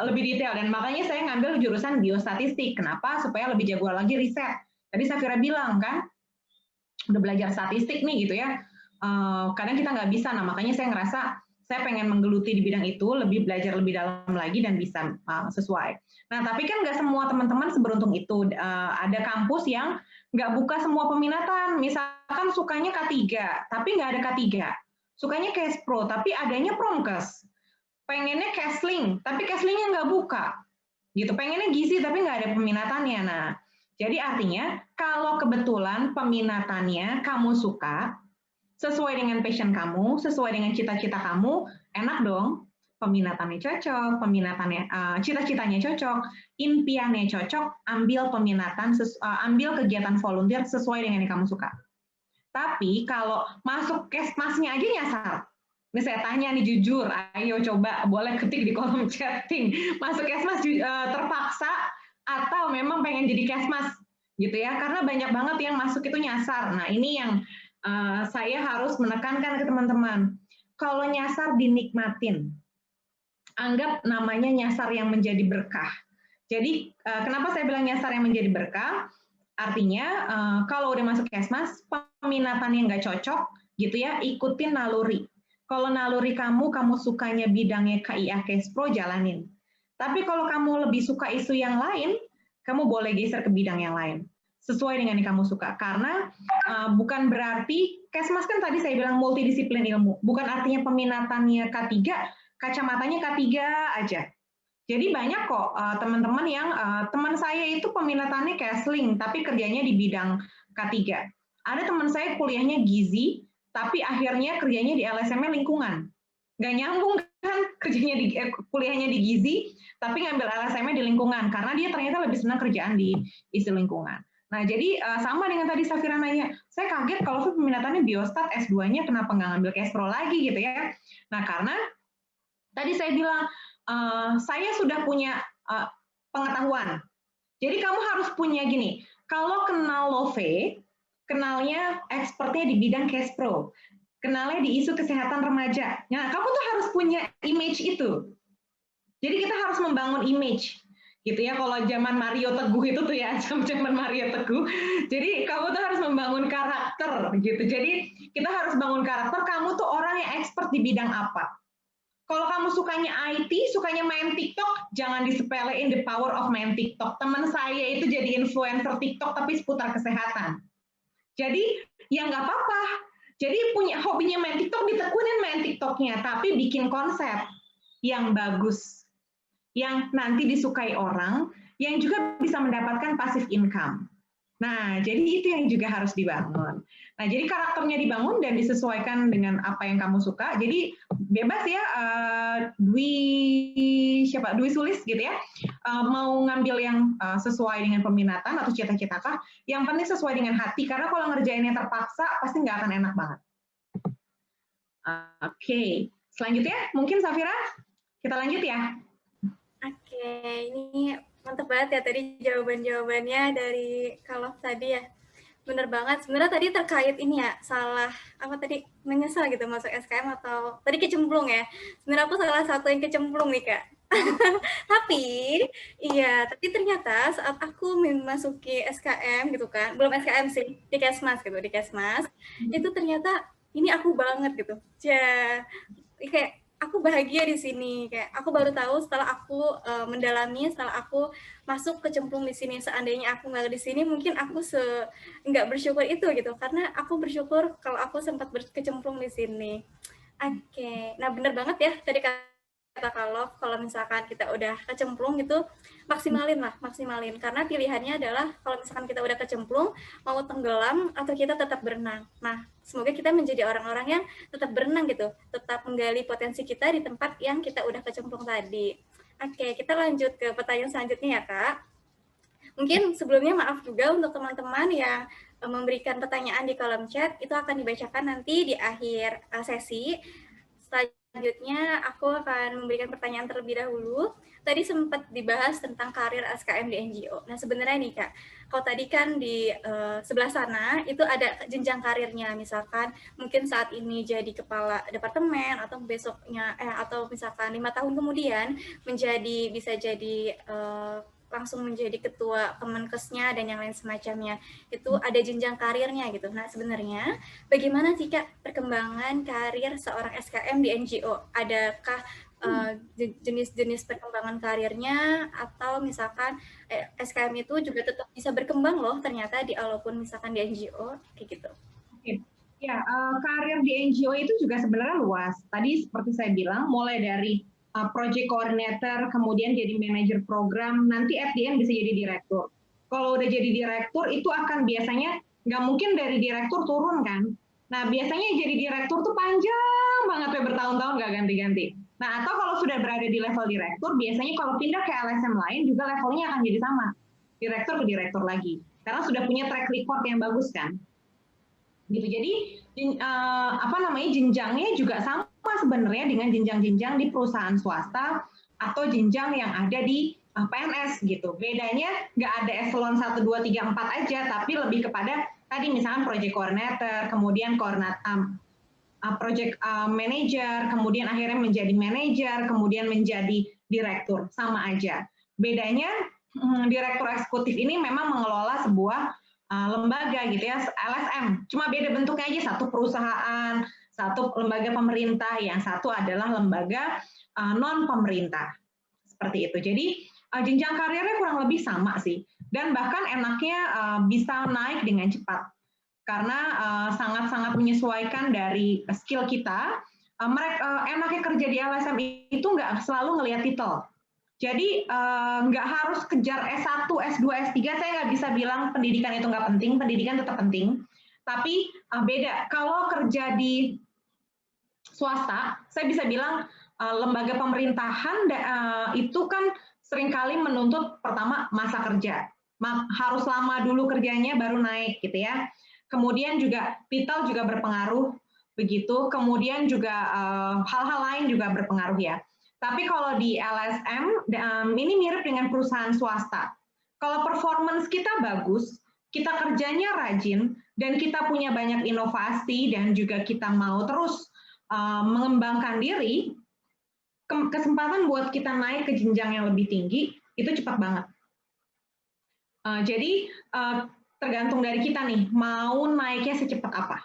lebih detail. Dan makanya saya ngambil jurusan biostatistik. Kenapa? Supaya lebih jago lagi riset. Tadi Safira bilang kan, udah belajar statistik nih gitu ya. Kadang kita nggak bisa. Nah makanya saya ngerasa saya pengen menggeluti di bidang itu, lebih belajar lebih dalam lagi dan bisa sesuai. Nah tapi kan nggak semua teman-teman seberuntung itu. Ada kampus yang nggak buka semua peminatan. Misalkan sukanya K3, tapi nggak ada K3. Sukanya Kespro, tapi adanya Promkes. Pengennya Kesling, tapi Keslingnya nggak buka. Gitu. Pengennya gizi, tapi nggak ada peminatannya. Nah, jadi artinya kalau kebetulan peminatannya kamu suka, sesuai dengan passion kamu, sesuai dengan cita-cita kamu, enak dong. Peminatannya cocok, cita-citanya cocok, impiannya cocok, ambil peminatan, ambil kegiatan volunteer sesuai dengan yang kamu suka. Tapi kalau masuk Kesmasnya aja nyasar. Ini saya tanya nih jujur, ayo coba boleh ketik di kolom chatting. Masuk Kesmas terpaksa atau memang pengen jadi Kesmas gitu ya? Karena banyak banget yang masuk itu nyasar. Nah ini yang saya harus menekankan ke teman-teman. Kalau nyasar dinikmatin. Anggap namanya nyasar yang menjadi berkah. Jadi kenapa saya bilang nyasar yang menjadi berkah? Artinya kalau udah masuk Kesmas, peminatan yang nggak cocok, gitu ya, ikutin naluri. Kalau naluri kamu sukanya bidangnya KIA Kespro, jalanin. Tapi kalau kamu lebih suka isu yang lain, kamu boleh geser ke bidang yang lain. Sesuai dengan yang kamu suka. Karena bukan berarti, Kesmas kan tadi saya bilang multidisiplin ilmu. Bukan artinya peminatannya K3, kacamatanya K3 aja. Jadi banyak kok teman-teman yang teman saya itu peminatannya Kesling, tapi kerjanya di bidang K3. Ada teman saya kuliahnya gizi, tapi akhirnya kerjanya di LSM lingkungan. Nggak nyambung kan kerjanya kuliahnya di gizi, tapi ngambil LSM di lingkungan, karena dia ternyata lebih senang kerjaan di isu lingkungan. Nah, jadi sama dengan tadi Safira nanya, saya kaget kalau peminatannya biostat S2-nya kenapa nggak ngambil Kespro lagi gitu ya. Nah, karena tadi saya bilang, saya sudah punya pengetahuan. Jadi kamu harus punya gini, kalau kenal Love, kenalnya expertnya di bidang Kespro, kenalnya di isu kesehatan remaja. Nah, kamu tuh harus punya image itu. Jadi kita harus membangun image. Gitu ya, kalau zaman Mario Teguh itu tuh ya, zaman Mario Teguh. Jadi kamu tuh harus membangun karakter gitu. Jadi kita harus bangun karakter, kamu tuh orang yang expert di bidang apa. Kalau kamu sukanya IT, sukanya main TikTok, jangan disepelein the power of main TikTok. Teman saya itu jadi influencer TikTok tapi seputar kesehatan. Jadi ya nggak apa-apa. Jadi punya hobinya main TikTok, ditekunin main TikToknya, tapi bikin konsep yang bagus, yang nanti disukai orang, yang juga bisa mendapatkan passive income. Nah, jadi itu yang juga harus dibangun. Nah, jadi karakternya dibangun dan disesuaikan dengan apa yang kamu suka. Jadi bebas ya, Dwi Sulis gitu ya, mau ngambil yang sesuai dengan peminatan atau cita-cita kah? Yang penting sesuai dengan hati, karena kalau ngerjainnya terpaksa pasti nggak akan enak banget. Oke, selanjutnya mungkin Safira, kita lanjut ya. Oke, ini Mantap banget ya tadi jawaban-jawabannya dari kalau tadi ya. Bener banget. Sebenarnya tadi terkait ini ya, salah apa tadi menyesal gitu masuk SKM atau tadi kecemplung ya. Sebenarnya aku salah satu yang kecemplung nih Kak. Tapi iya, tapi ternyata saat aku memasuki SKM gitu kan, belum SKM sih, di Kesmas gitu, di Kesmas, itu ternyata ini aku banget gitu. Ja, kayak aku bahagia di sini, kayak aku baru tahu setelah aku mendalami, setelah aku masuk kecemplung di sini. Seandainya aku nggak di sini, mungkin aku nggak bersyukur itu gitu, karena aku bersyukur kalau aku sempat berkecemplung di sini. Oke, nah bener banget ya tadi kata kalau misalkan kita udah kecemplung gitu, maksimalin lah, maksimalin. Karena pilihannya adalah kalau misalkan kita udah kecemplung, mau tenggelam atau kita tetap berenang. Nah, semoga kita menjadi orang-orang yang tetap berenang gitu, tetap menggali potensi kita di tempat yang kita udah kecemplung tadi. Oke, kita lanjut ke pertanyaan selanjutnya ya, Kak. Mungkin sebelumnya maaf juga untuk teman-teman yang memberikan pertanyaan di kolom chat, itu akan dibacakan nanti di akhir sesi. Selanjutnya aku akan memberikan pertanyaan terlebih dahulu. Tadi sempat dibahas tentang karir SKM di NGO. Nah sebenarnya nih Kak, kalau tadi kan di sebelah sana itu ada jenjang karirnya, misalkan mungkin saat ini jadi kepala departemen atau besoknya atau misalkan 5 tahun kemudian bisa jadi langsung menjadi ketua Kemenkesnya dan yang lain semacamnya. Itu ada jenjang karirnya gitu. Nah, sebenarnya bagaimana sih Kak perkembangan karir seorang SKM di NGO? Adakah jenis-jenis perkembangan karirnya atau misalkan SKM itu juga tetap bisa berkembang loh ternyata walaupun misalkan di NGO kayak gitu. Oke. Ya, karir di NGO itu juga sebenarnya luas. Tadi seperti saya bilang, mulai dari project coordinator, kemudian jadi manajer program, nanti at the end bisa jadi direktur. Kalau udah jadi direktur, itu akan biasanya nggak mungkin dari direktur turun kan. Nah, biasanya jadi direktur tuh panjang banget ya, bertahun-tahun nggak ganti-ganti. Nah, atau kalau sudah berada di level direktur, biasanya kalau pindah ke LSM lain juga levelnya akan jadi sama. Direktur ke direktur lagi. Karena sudah punya track record yang bagus kan. Gitu. Jadi jenjangnya juga sama sebenarnya dengan jenjang-jenjang di perusahaan swasta atau jenjang yang ada di PNS gitu. Bedanya nggak ada eselon 1, 2, 3, 4 aja, tapi lebih kepada tadi misalkan project coordinator, kemudian project manager, kemudian akhirnya menjadi manager, kemudian menjadi direktur, sama aja. Bedanya direktur eksekutif ini memang mengelola sebuah lembaga gitu ya, LSM. Cuma beda bentuknya aja, satu perusahaan, satu lembaga pemerintah, yang satu adalah lembaga non pemerintah. Seperti itu. Jadi jenjang karirnya kurang lebih sama sih. Dan bahkan enaknya bisa naik dengan cepat. Karena sangat-sangat menyesuaikan dari skill kita. Enaknya kerja di LSM itu nggak selalu ngelihat titel. Jadi nggak harus kejar S1, S2, S3. Saya nggak bisa bilang pendidikan itu nggak penting, pendidikan tetap penting. Tapi beda. Kalau kerja di swasta, saya bisa bilang lembaga pemerintahan itu kan seringkali menuntut pertama masa kerja. Harus lama dulu kerjanya baru naik gitu ya. Kemudian juga titel juga berpengaruh begitu. Kemudian juga hal-hal lain juga berpengaruh ya. Tapi kalau di LSM, ini mirip dengan perusahaan swasta. Kalau performance kita bagus, kita kerjanya rajin, dan kita punya banyak inovasi, dan juga kita mau terus mengembangkan diri, kesempatan buat kita naik ke jenjang yang lebih tinggi, itu cepat banget. Jadi, tergantung dari kita nih, mau naiknya secepat apa.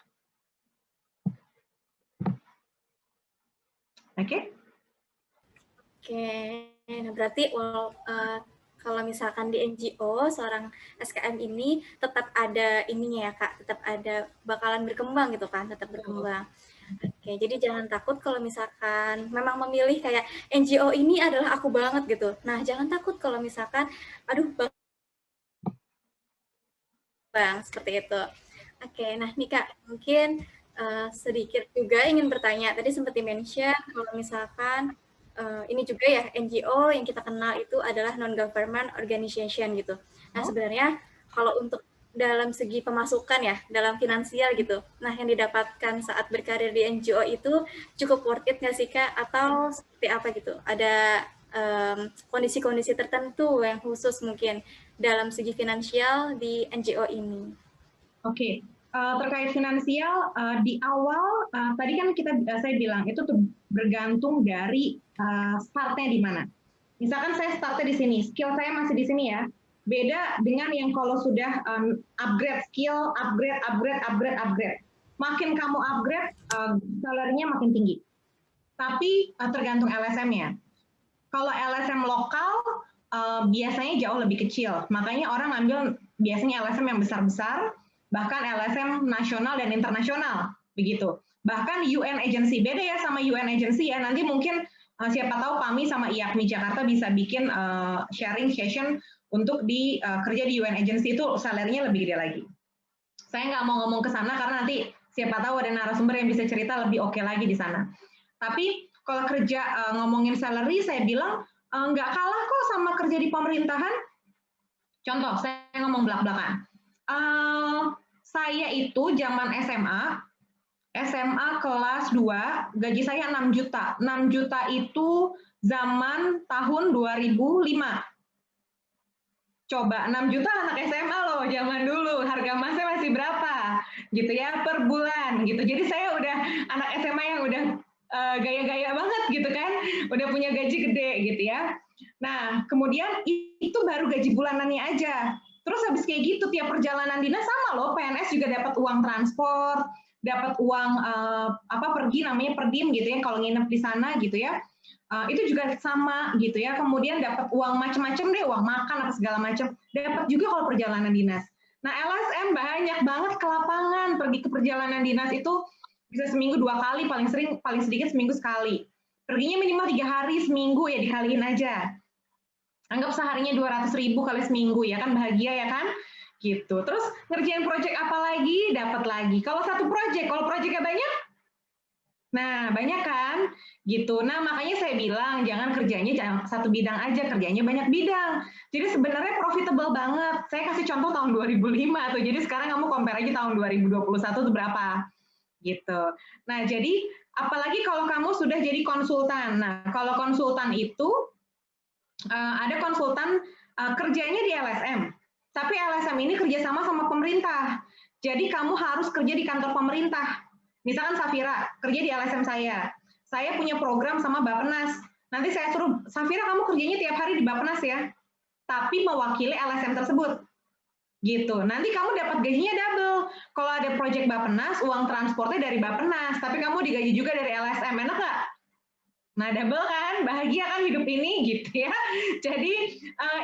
Oke? Oke, nah berarti kalau misalkan di NGO seorang SKM ini tetap ada ininya ya Kak, tetap ada bakalan berkembang gitu kan, tetap berkembang. Oke, jadi jangan takut kalau misalkan memang memilih kayak NGO ini adalah aku banget gitu. Nah, jangan takut kalau misalkan aduh Bang, seperti itu. Oke, nah nih Kak, mungkin sedikit juga ingin bertanya. Tadi sempat di-mention kalau misalkan ini juga ya NGO yang kita kenal itu adalah non-government organization gitu. Nah sebenarnya kalau untuk dalam segi pemasukan ya, dalam finansial gitu, nah yang didapatkan saat berkarir di NGO itu cukup worth it nggak sih Kak? Atau seperti apa gitu? Ada kondisi-kondisi tertentu yang khusus mungkin dalam segi finansial di NGO ini. Oke, terkait finansial di awal tadi kan saya bilang itu tuh bergantung dari startnya di mana. Misalkan saya startnya di sini, skill saya masih di sini ya. Beda dengan yang kalau sudah upgrade skill, upgrade. Makin kamu upgrade, salary-nya makin tinggi. Tapi tergantung LSM-nya. Kalau LSM lokal biasanya jauh lebih kecil. Makanya orang ambil biasanya LSM yang besar-besar, bahkan LSM nasional dan internasional, begitu. Bahkan UN agency, beda ya sama UN agency ya. Nanti mungkin siapa tahu PAMI sama IAKMI Jakarta bisa bikin sharing session untuk kerja di UN agency itu salary-nya lebih gede lagi. Saya nggak mau ngomong ke sana karena nanti siapa tahu ada narasumber yang bisa cerita lebih oke lagi di sana. Tapi kalau kerja ngomongin salary, saya bilang nggak kalah kok sama kerja di pemerintahan. Contoh, saya ngomong belak-belakan. Saya itu zaman SMA kelas 2, gaji saya 6 juta. 6 juta itu zaman tahun 2005. Coba 6 juta anak SMA loh zaman dulu, harga emasnya masih berapa gitu ya per bulan gitu. Jadi saya udah anak SMA yang udah gaya-gaya banget gitu kan, udah punya gaji gede gitu ya. Nah kemudian itu baru gaji bulanannya aja. Terus habis kayak gitu tiap perjalanan dinas sama loh, PNS juga dapat uang transport, dapat uang pergi namanya per diem gitu ya kalau nginep di sana gitu ya. Itu juga sama gitu ya, kemudian dapat uang macam-macam deh, uang makan apa segala macam, dapat juga kalau perjalanan dinas. Nah LSM banyak banget ke lapangan, pergi ke perjalanan dinas itu bisa seminggu 2 kali, paling sedikit seminggu sekali. Perginya minimal 3 hari seminggu ya, dikaliin aja. Anggap seharinya 200.000 kali seminggu ya kan, bahagia ya kan? Gitu. Terus ngerjain proyek apa lagi, dapat lagi. Kalau satu proyek, kalau proyeknya banyak, nah, banyak kan? Gitu. Nah, makanya saya bilang jangan kerjanya jangan satu bidang aja, kerjanya banyak bidang. Jadi sebenarnya profitable banget. Saya kasih contoh tahun 2005 tuh. Jadi sekarang kamu compare aja tahun 2021 itu berapa. Gitu. Nah, jadi apalagi kalau kamu sudah jadi konsultan. Nah, kalau konsultan itu ada konsultan kerjanya di LSM. Tapi LSM ini kerjasama sama pemerintah. Jadi kamu harus kerja di kantor pemerintah. Misalkan Safira, kerja di LSM saya punya program sama Bappenas. Nanti saya suruh, Safira kamu kerjanya tiap hari di Bappenas ya, tapi mewakili LSM tersebut. Gitu. Nanti kamu dapat gajinya double. Kalau ada proyek Bappenas, uang transportnya dari Bappenas, tapi kamu digaji juga dari LSM. Enak nggak? Nah, double kan? Bahagia kan hidup ini gitu ya. Jadi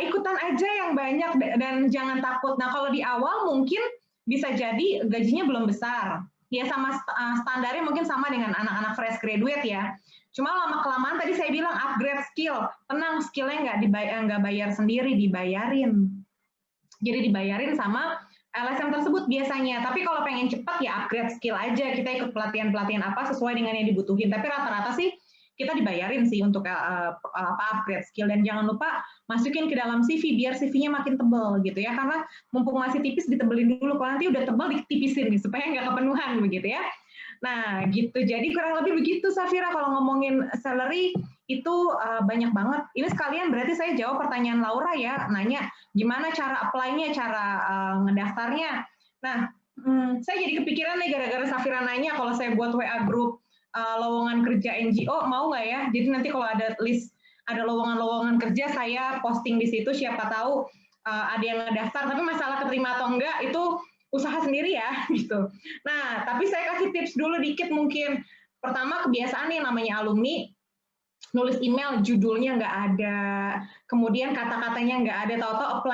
ikutan aja yang banyak dan jangan takut. Nah, kalau di awal mungkin bisa jadi gajinya belum besar. Ya sama standarnya mungkin sama dengan anak-anak fresh graduate ya. Cuma lama-kelamaan tadi saya bilang upgrade skill. Tenang, skillnya nggak bayar sendiri, dibayarin. Jadi dibayarin sama LSM tersebut biasanya. Tapi kalau pengen cepat ya upgrade skill aja. Kita ikut pelatihan-pelatihan apa sesuai dengan yang dibutuhin. Tapi rata-rata sih kita dibayarin sih untuk upgrade skill. Dan jangan lupa masukin ke dalam CV biar CV-nya makin tebal gitu ya. Karena mumpung masih tipis ditebelin dulu. Kalau nanti udah tebal ditipisin nih supaya nggak kepenuhan begitu ya. Nah gitu. Jadi kurang lebih begitu Safira kalau ngomongin salary itu banyak banget. Ini sekalian berarti saya jawab pertanyaan Laura ya. Nanya gimana cara apply-nya, cara ngedaftarnya. Nah saya jadi kepikiran nih gara-gara Safira nanya kalau saya buat WA group lowongan kerja NGO mau nggak ya? Jadi nanti kalau ada list ada lowongan-lowongan kerja saya posting di situ siapa tahu ada yang ngedaftar tapi masalah keterima atau enggak itu usaha sendiri ya gitu. Nah tapi saya kasih tips dulu dikit mungkin. Pertama kebiasaan yang namanya alumni nulis email judulnya nggak ada, kemudian kata-katanya nggak ada, tahu-tahu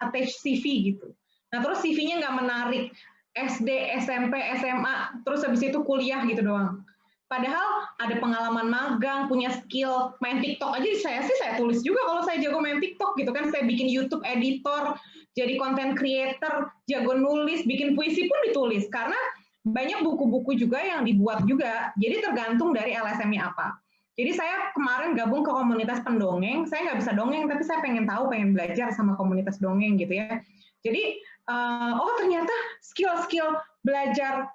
attach CV gitu. Nah terus CV-nya nggak menarik. SD, SMP, SMA, terus habis itu kuliah gitu doang. Padahal ada pengalaman magang, punya skill, main TikTok aja saya tulis juga kalau saya jago main TikTok gitu kan, saya bikin YouTube editor, jadi content creator, jago nulis, bikin puisi pun ditulis karena banyak buku-buku juga yang dibuat juga. Jadi tergantung dari LSM-nya apa. Jadi saya kemarin gabung ke komunitas pendongeng, saya nggak bisa dongeng tapi saya pengen tahu, pengen belajar sama komunitas dongeng gitu ya. Jadi oh ternyata skill-skill belajar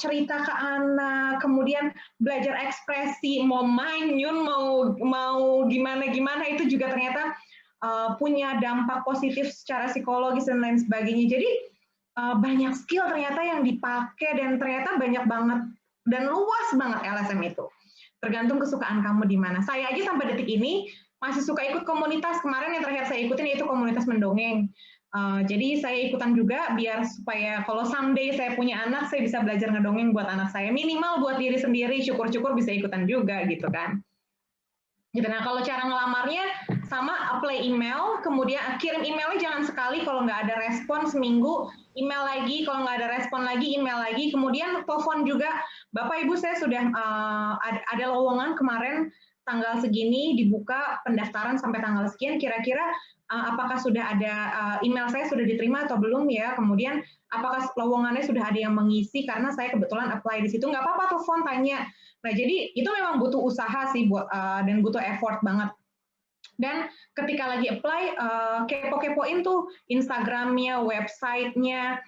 cerita ke anak, kemudian belajar ekspresi, mau manyun, mau gimana itu juga ternyata punya dampak positif secara psikologis dan lain sebagainya. Jadi banyak skill ternyata yang dipakai dan ternyata banyak banget dan luas banget LSM itu. Tergantung kesukaan kamu di mana. Saya aja sampai detik ini masih suka ikut komunitas. Kemarin yang terakhir saya ikutin yaitu komunitas mendongeng. Jadi saya ikutan juga biar supaya kalau someday saya punya anak, saya bisa belajar ngedongeng buat anak saya. Minimal buat diri sendiri, syukur-syukur bisa ikutan juga gitu kan. Gitu. Nah kalau cara ngelamarnya sama apply email, kemudian kirim emailnya jangan sekali, kalau nggak ada respon seminggu, email lagi, kalau nggak ada respon lagi, email lagi, kemudian telepon juga, Bapak Ibu saya sudah ada lowongan kemarin tanggal segini dibuka pendaftaran sampai tanggal sekian, kira-kira apakah sudah ada email saya sudah diterima atau belum ya, kemudian apakah lowongannya sudah ada yang mengisi, karena saya kebetulan apply di situ, nggak apa-apa telepon tanya. Nah jadi itu memang butuh usaha sih buat dan butuh effort banget. Dan ketika lagi apply, kepo-kepoin tuh Instagramnya, websitenya,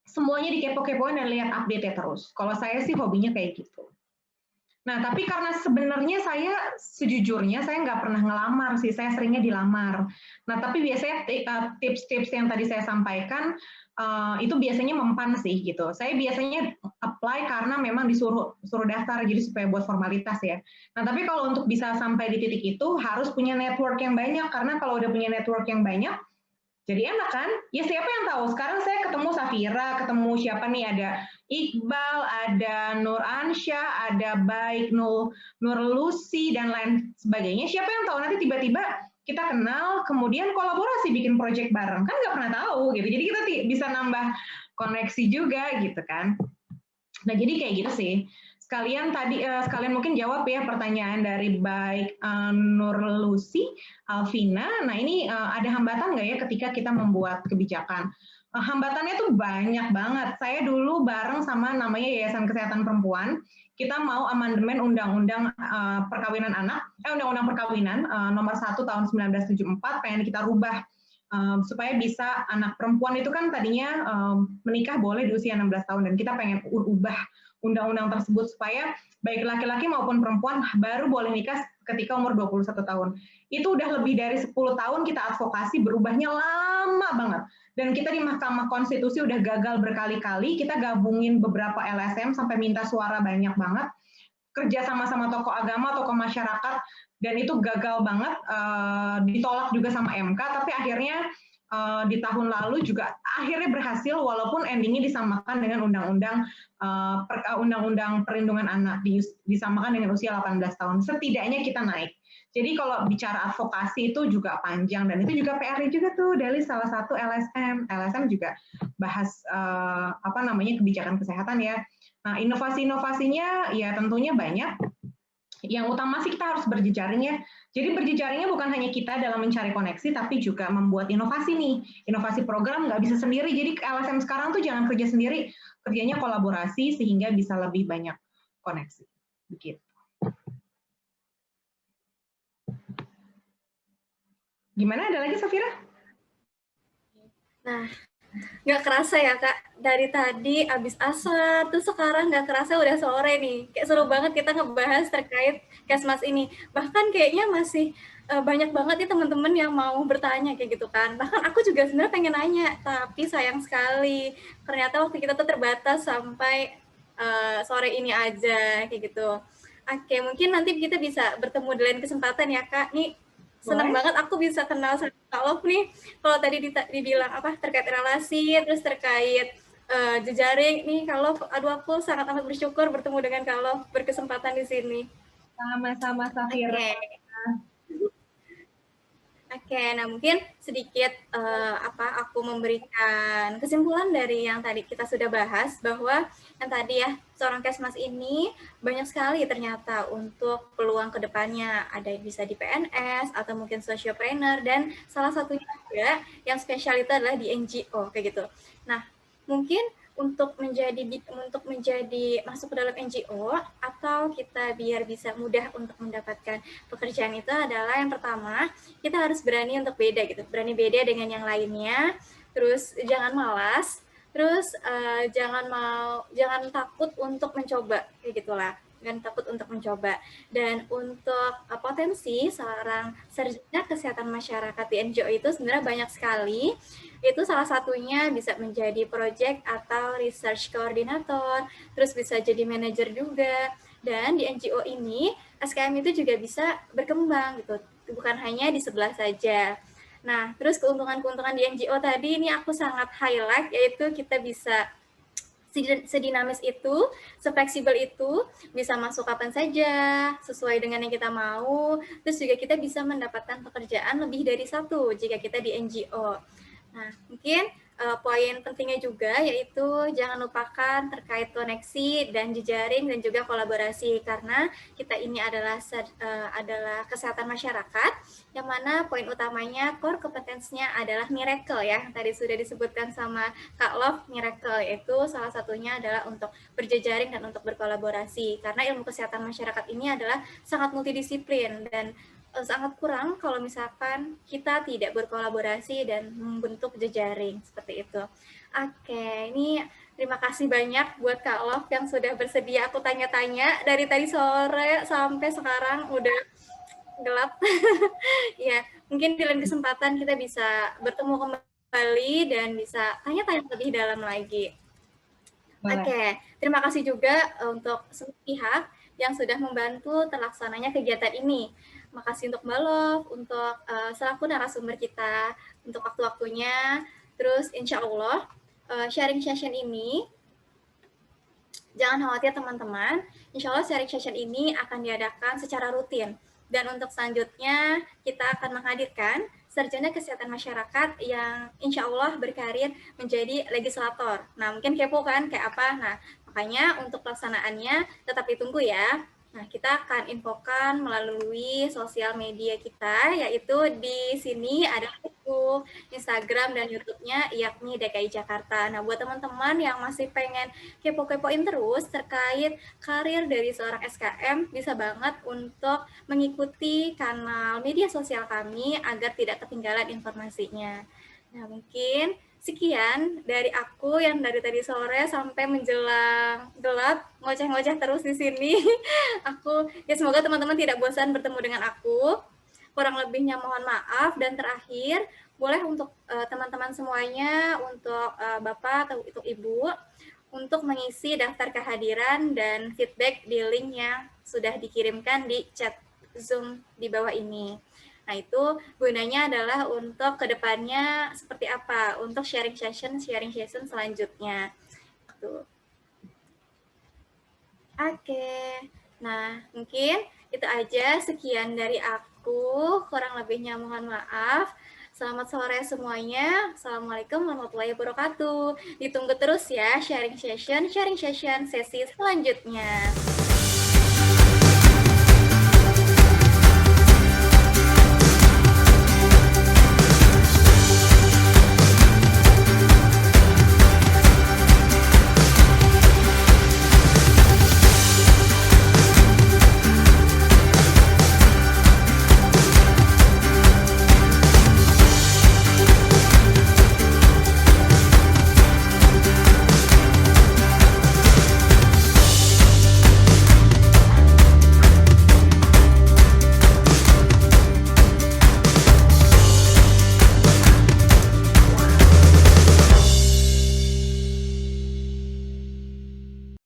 semuanya dikepo-kepoin dan lihat update-nya terus. Kalau saya sih hobinya kayak gitu. Nah, tapi karena sebenarnya saya sejujurnya saya nggak pernah ngelamar sih, saya seringnya dilamar. Nah, tapi biasanya tips-tips yang tadi saya sampaikan itu biasanya mempan sih gitu. Saya biasanya apply karena memang suruh daftar, jadi supaya buat formalitas ya. Nah, tapi kalau untuk bisa sampai di titik itu harus punya network yang banyak, karena kalau udah punya network yang banyak, jadi enak kan? Ya siapa yang tahu? Sekarang saya ketemu Safira, ketemu siapa nih? Ada Iqbal, ada Nur Ansyah, ada Baik Nur Lucy, dan lain sebagainya. Siapa yang tahu nanti tiba-tiba kita kenal, kemudian kolaborasi bikin project bareng. Kan nggak pernah tahu gitu. Jadi kita bisa nambah koneksi juga gitu kan. Nah jadi kayak gitu sih. Sekalian mungkin jawab ya pertanyaan dari baik Nur Lucy, Alvina. Nah ini ada hambatan nggak ya ketika kita membuat kebijakan? Hambatannya tuh banyak banget. Saya dulu bareng sama namanya Yayasan Kesehatan Perempuan, kita mau amandemen Undang-Undang Perkawinan Anak, Undang-Undang Perkawinan nomor 1 tahun 1974, pengen kita rubah supaya bisa anak perempuan itu kan tadinya menikah boleh di usia 16 tahun, dan kita pengen ubah undang-undang tersebut supaya baik laki-laki maupun perempuan baru boleh nikah ketika umur 21 tahun. Itu udah lebih dari 10 tahun kita advokasi, berubahnya lama banget. Dan kita di Mahkamah Konstitusi udah gagal berkali-kali, kita gabungin beberapa LSM sampai minta suara banyak banget, kerja sama-sama tokoh agama, tokoh masyarakat, dan itu gagal banget, ditolak juga sama MK, tapi akhirnya di tahun lalu juga akhirnya berhasil, walaupun endingnya disamakan dengan undang-undang perlindungan anak, disamakan dengan usia 18 tahun. Setidaknya kita naik. Jadi kalau bicara advokasi itu juga panjang, dan itu juga PR-nya juga tuh dari salah satu LSM. LSM juga bahas kebijakan kesehatan ya. Nah, inovasi-inovasinya ya tentunya banyak. Yang utama sih kita harus berjejaring ya. Jadi berjejaringnya bukan hanya kita dalam mencari koneksi, tapi juga membuat inovasi nih. Inovasi program nggak bisa sendiri. Jadi LSM sekarang tuh jangan kerja sendiri, kerjanya kolaborasi sehingga bisa lebih banyak koneksi. Begitu. Gimana? Ada lagi, Safira? Nah, nggak kerasa ya Kak, dari tadi abis asar, terus sekarang nggak kerasa udah sore nih. Kayak seru banget kita ngebahas terkait Kesmas ini. Bahkan kayaknya masih banyak banget nih teman-teman yang mau bertanya kayak gitu kan. Bahkan aku juga sebenarnya pengen nanya, tapi sayang sekali. Ternyata waktu kita tuh terbatas sampai sore ini aja kayak gitu. Oke, mungkin nanti kita bisa bertemu di lain kesempatan ya Kak. Nih senang banget aku bisa kenal sama Kak Love nih. Kalau tadi dibilang apa terkait relasi, terus terkait jejaring nih, Kak Love, aduh aku sangat amat bersyukur bertemu dengan Kak Love, berkesempatan di sini. Sama-sama, Safira. Oke, nah mungkin sedikit aku memberikan kesimpulan dari yang tadi kita sudah bahas, bahwa yang tadi ya, seorang Kesmas ini banyak sekali ternyata untuk peluang kedepannya. Ada yang bisa di PNS atau mungkin sociopreneur, dan salah satunya juga yang spesial itu adalah di NGO kayak gitu. Nah, mungkin untuk menjadi masuk ke dalam NGO atau kita biar bisa mudah untuk mendapatkan pekerjaan itu adalah yang pertama, kita harus berani untuk beda gitu, berani beda dengan yang lainnya, terus jangan malas, terus jangan takut untuk mencoba, kayak gitulah. Jangan takut untuk mencoba. Dan untuk potensi seorang sarjana kesehatan masyarakat di NGO itu sebenarnya banyak sekali. Itu salah satunya bisa menjadi project atau research coordinator, terus bisa jadi manajer juga. Dan di NGO ini SKM itu juga bisa berkembang gitu, bukan hanya di sebelah saja. Nah, terus keuntungan-keuntungan di NGO tadi ini aku sangat highlight, yaitu kita bisa sedinamis itu, sefleksibel itu, bisa masuk kapan saja, sesuai dengan yang kita mau, terus juga kita bisa mendapatkan pekerjaan lebih dari satu jika kita di NGO. Nah, mungkin poin pentingnya juga yaitu jangan lupakan terkait koneksi dan jejaring dan juga kolaborasi, karena kita ini adalah kesehatan masyarakat yang mana poin utamanya core kompetensinya adalah miracle ya. Tadi sudah disebutkan sama Kak Love, miracle yaitu salah satunya adalah untuk berjejaring dan untuk berkolaborasi, karena ilmu kesehatan masyarakat ini adalah sangat multidisiplin dan sangat kurang kalau misalkan kita tidak berkolaborasi dan membentuk jejaring seperti itu. Oke, ini terima kasih banyak buat Kak Love yang sudah bersedia aku tanya-tanya dari tadi sore sampai sekarang udah gelap. Ya, mungkin di lain kesempatan kita bisa bertemu kembali dan bisa tanya-tanya lebih dalam lagi. Oke, terima kasih juga untuk semua pihak yang sudah membantu terlaksananya kegiatan ini. Makasih untuk Mbak Love, untuk selaku narasumber kita, untuk waktu-waktunya. Terus insya Allah sharing session ini, jangan khawatir teman-teman, insya Allah sharing session ini akan diadakan secara rutin. Dan untuk selanjutnya kita akan menghadirkan sarjana kesehatan masyarakat yang insya Allah berkarir menjadi legislator. Nah, mungkin kepo kan kayak apa? Nah, makanya untuk pelaksanaannya tetap ditunggu ya. Nah, kita akan infokan melalui sosial media kita, yaitu di sini ada Facebook, Instagram, dan YouTube-nya, yakni DKI Jakarta. Nah, buat teman-teman yang masih pengen kepo-kepoin terus terkait karir dari seorang SKM, bisa banget untuk mengikuti kanal media sosial kami agar tidak ketinggalan informasinya. Nah, mungkin sekian dari aku yang dari tadi sore sampai menjelang gelap ngoceh-ngoceh terus di sini. Aku ya semoga teman-teman tidak bosan bertemu dengan aku. Kurang lebihnya mohon maaf, dan terakhir boleh untuk teman-teman semuanya, untuk Bapak atau untuk Ibu, untuk mengisi daftar kehadiran dan feedback di link yang sudah dikirimkan di chat Zoom di bawah ini. Nah, itu gunanya adalah untuk kedepannya seperti apa, untuk sharing session selanjutnya. Tuh. Oke, nah mungkin itu aja, sekian dari aku, kurang lebihnya mohon maaf. Selamat sore semuanya. Assalamualaikum warahmatullahi wabarakatuh. Ditunggu terus ya sharing session sesi selanjutnya.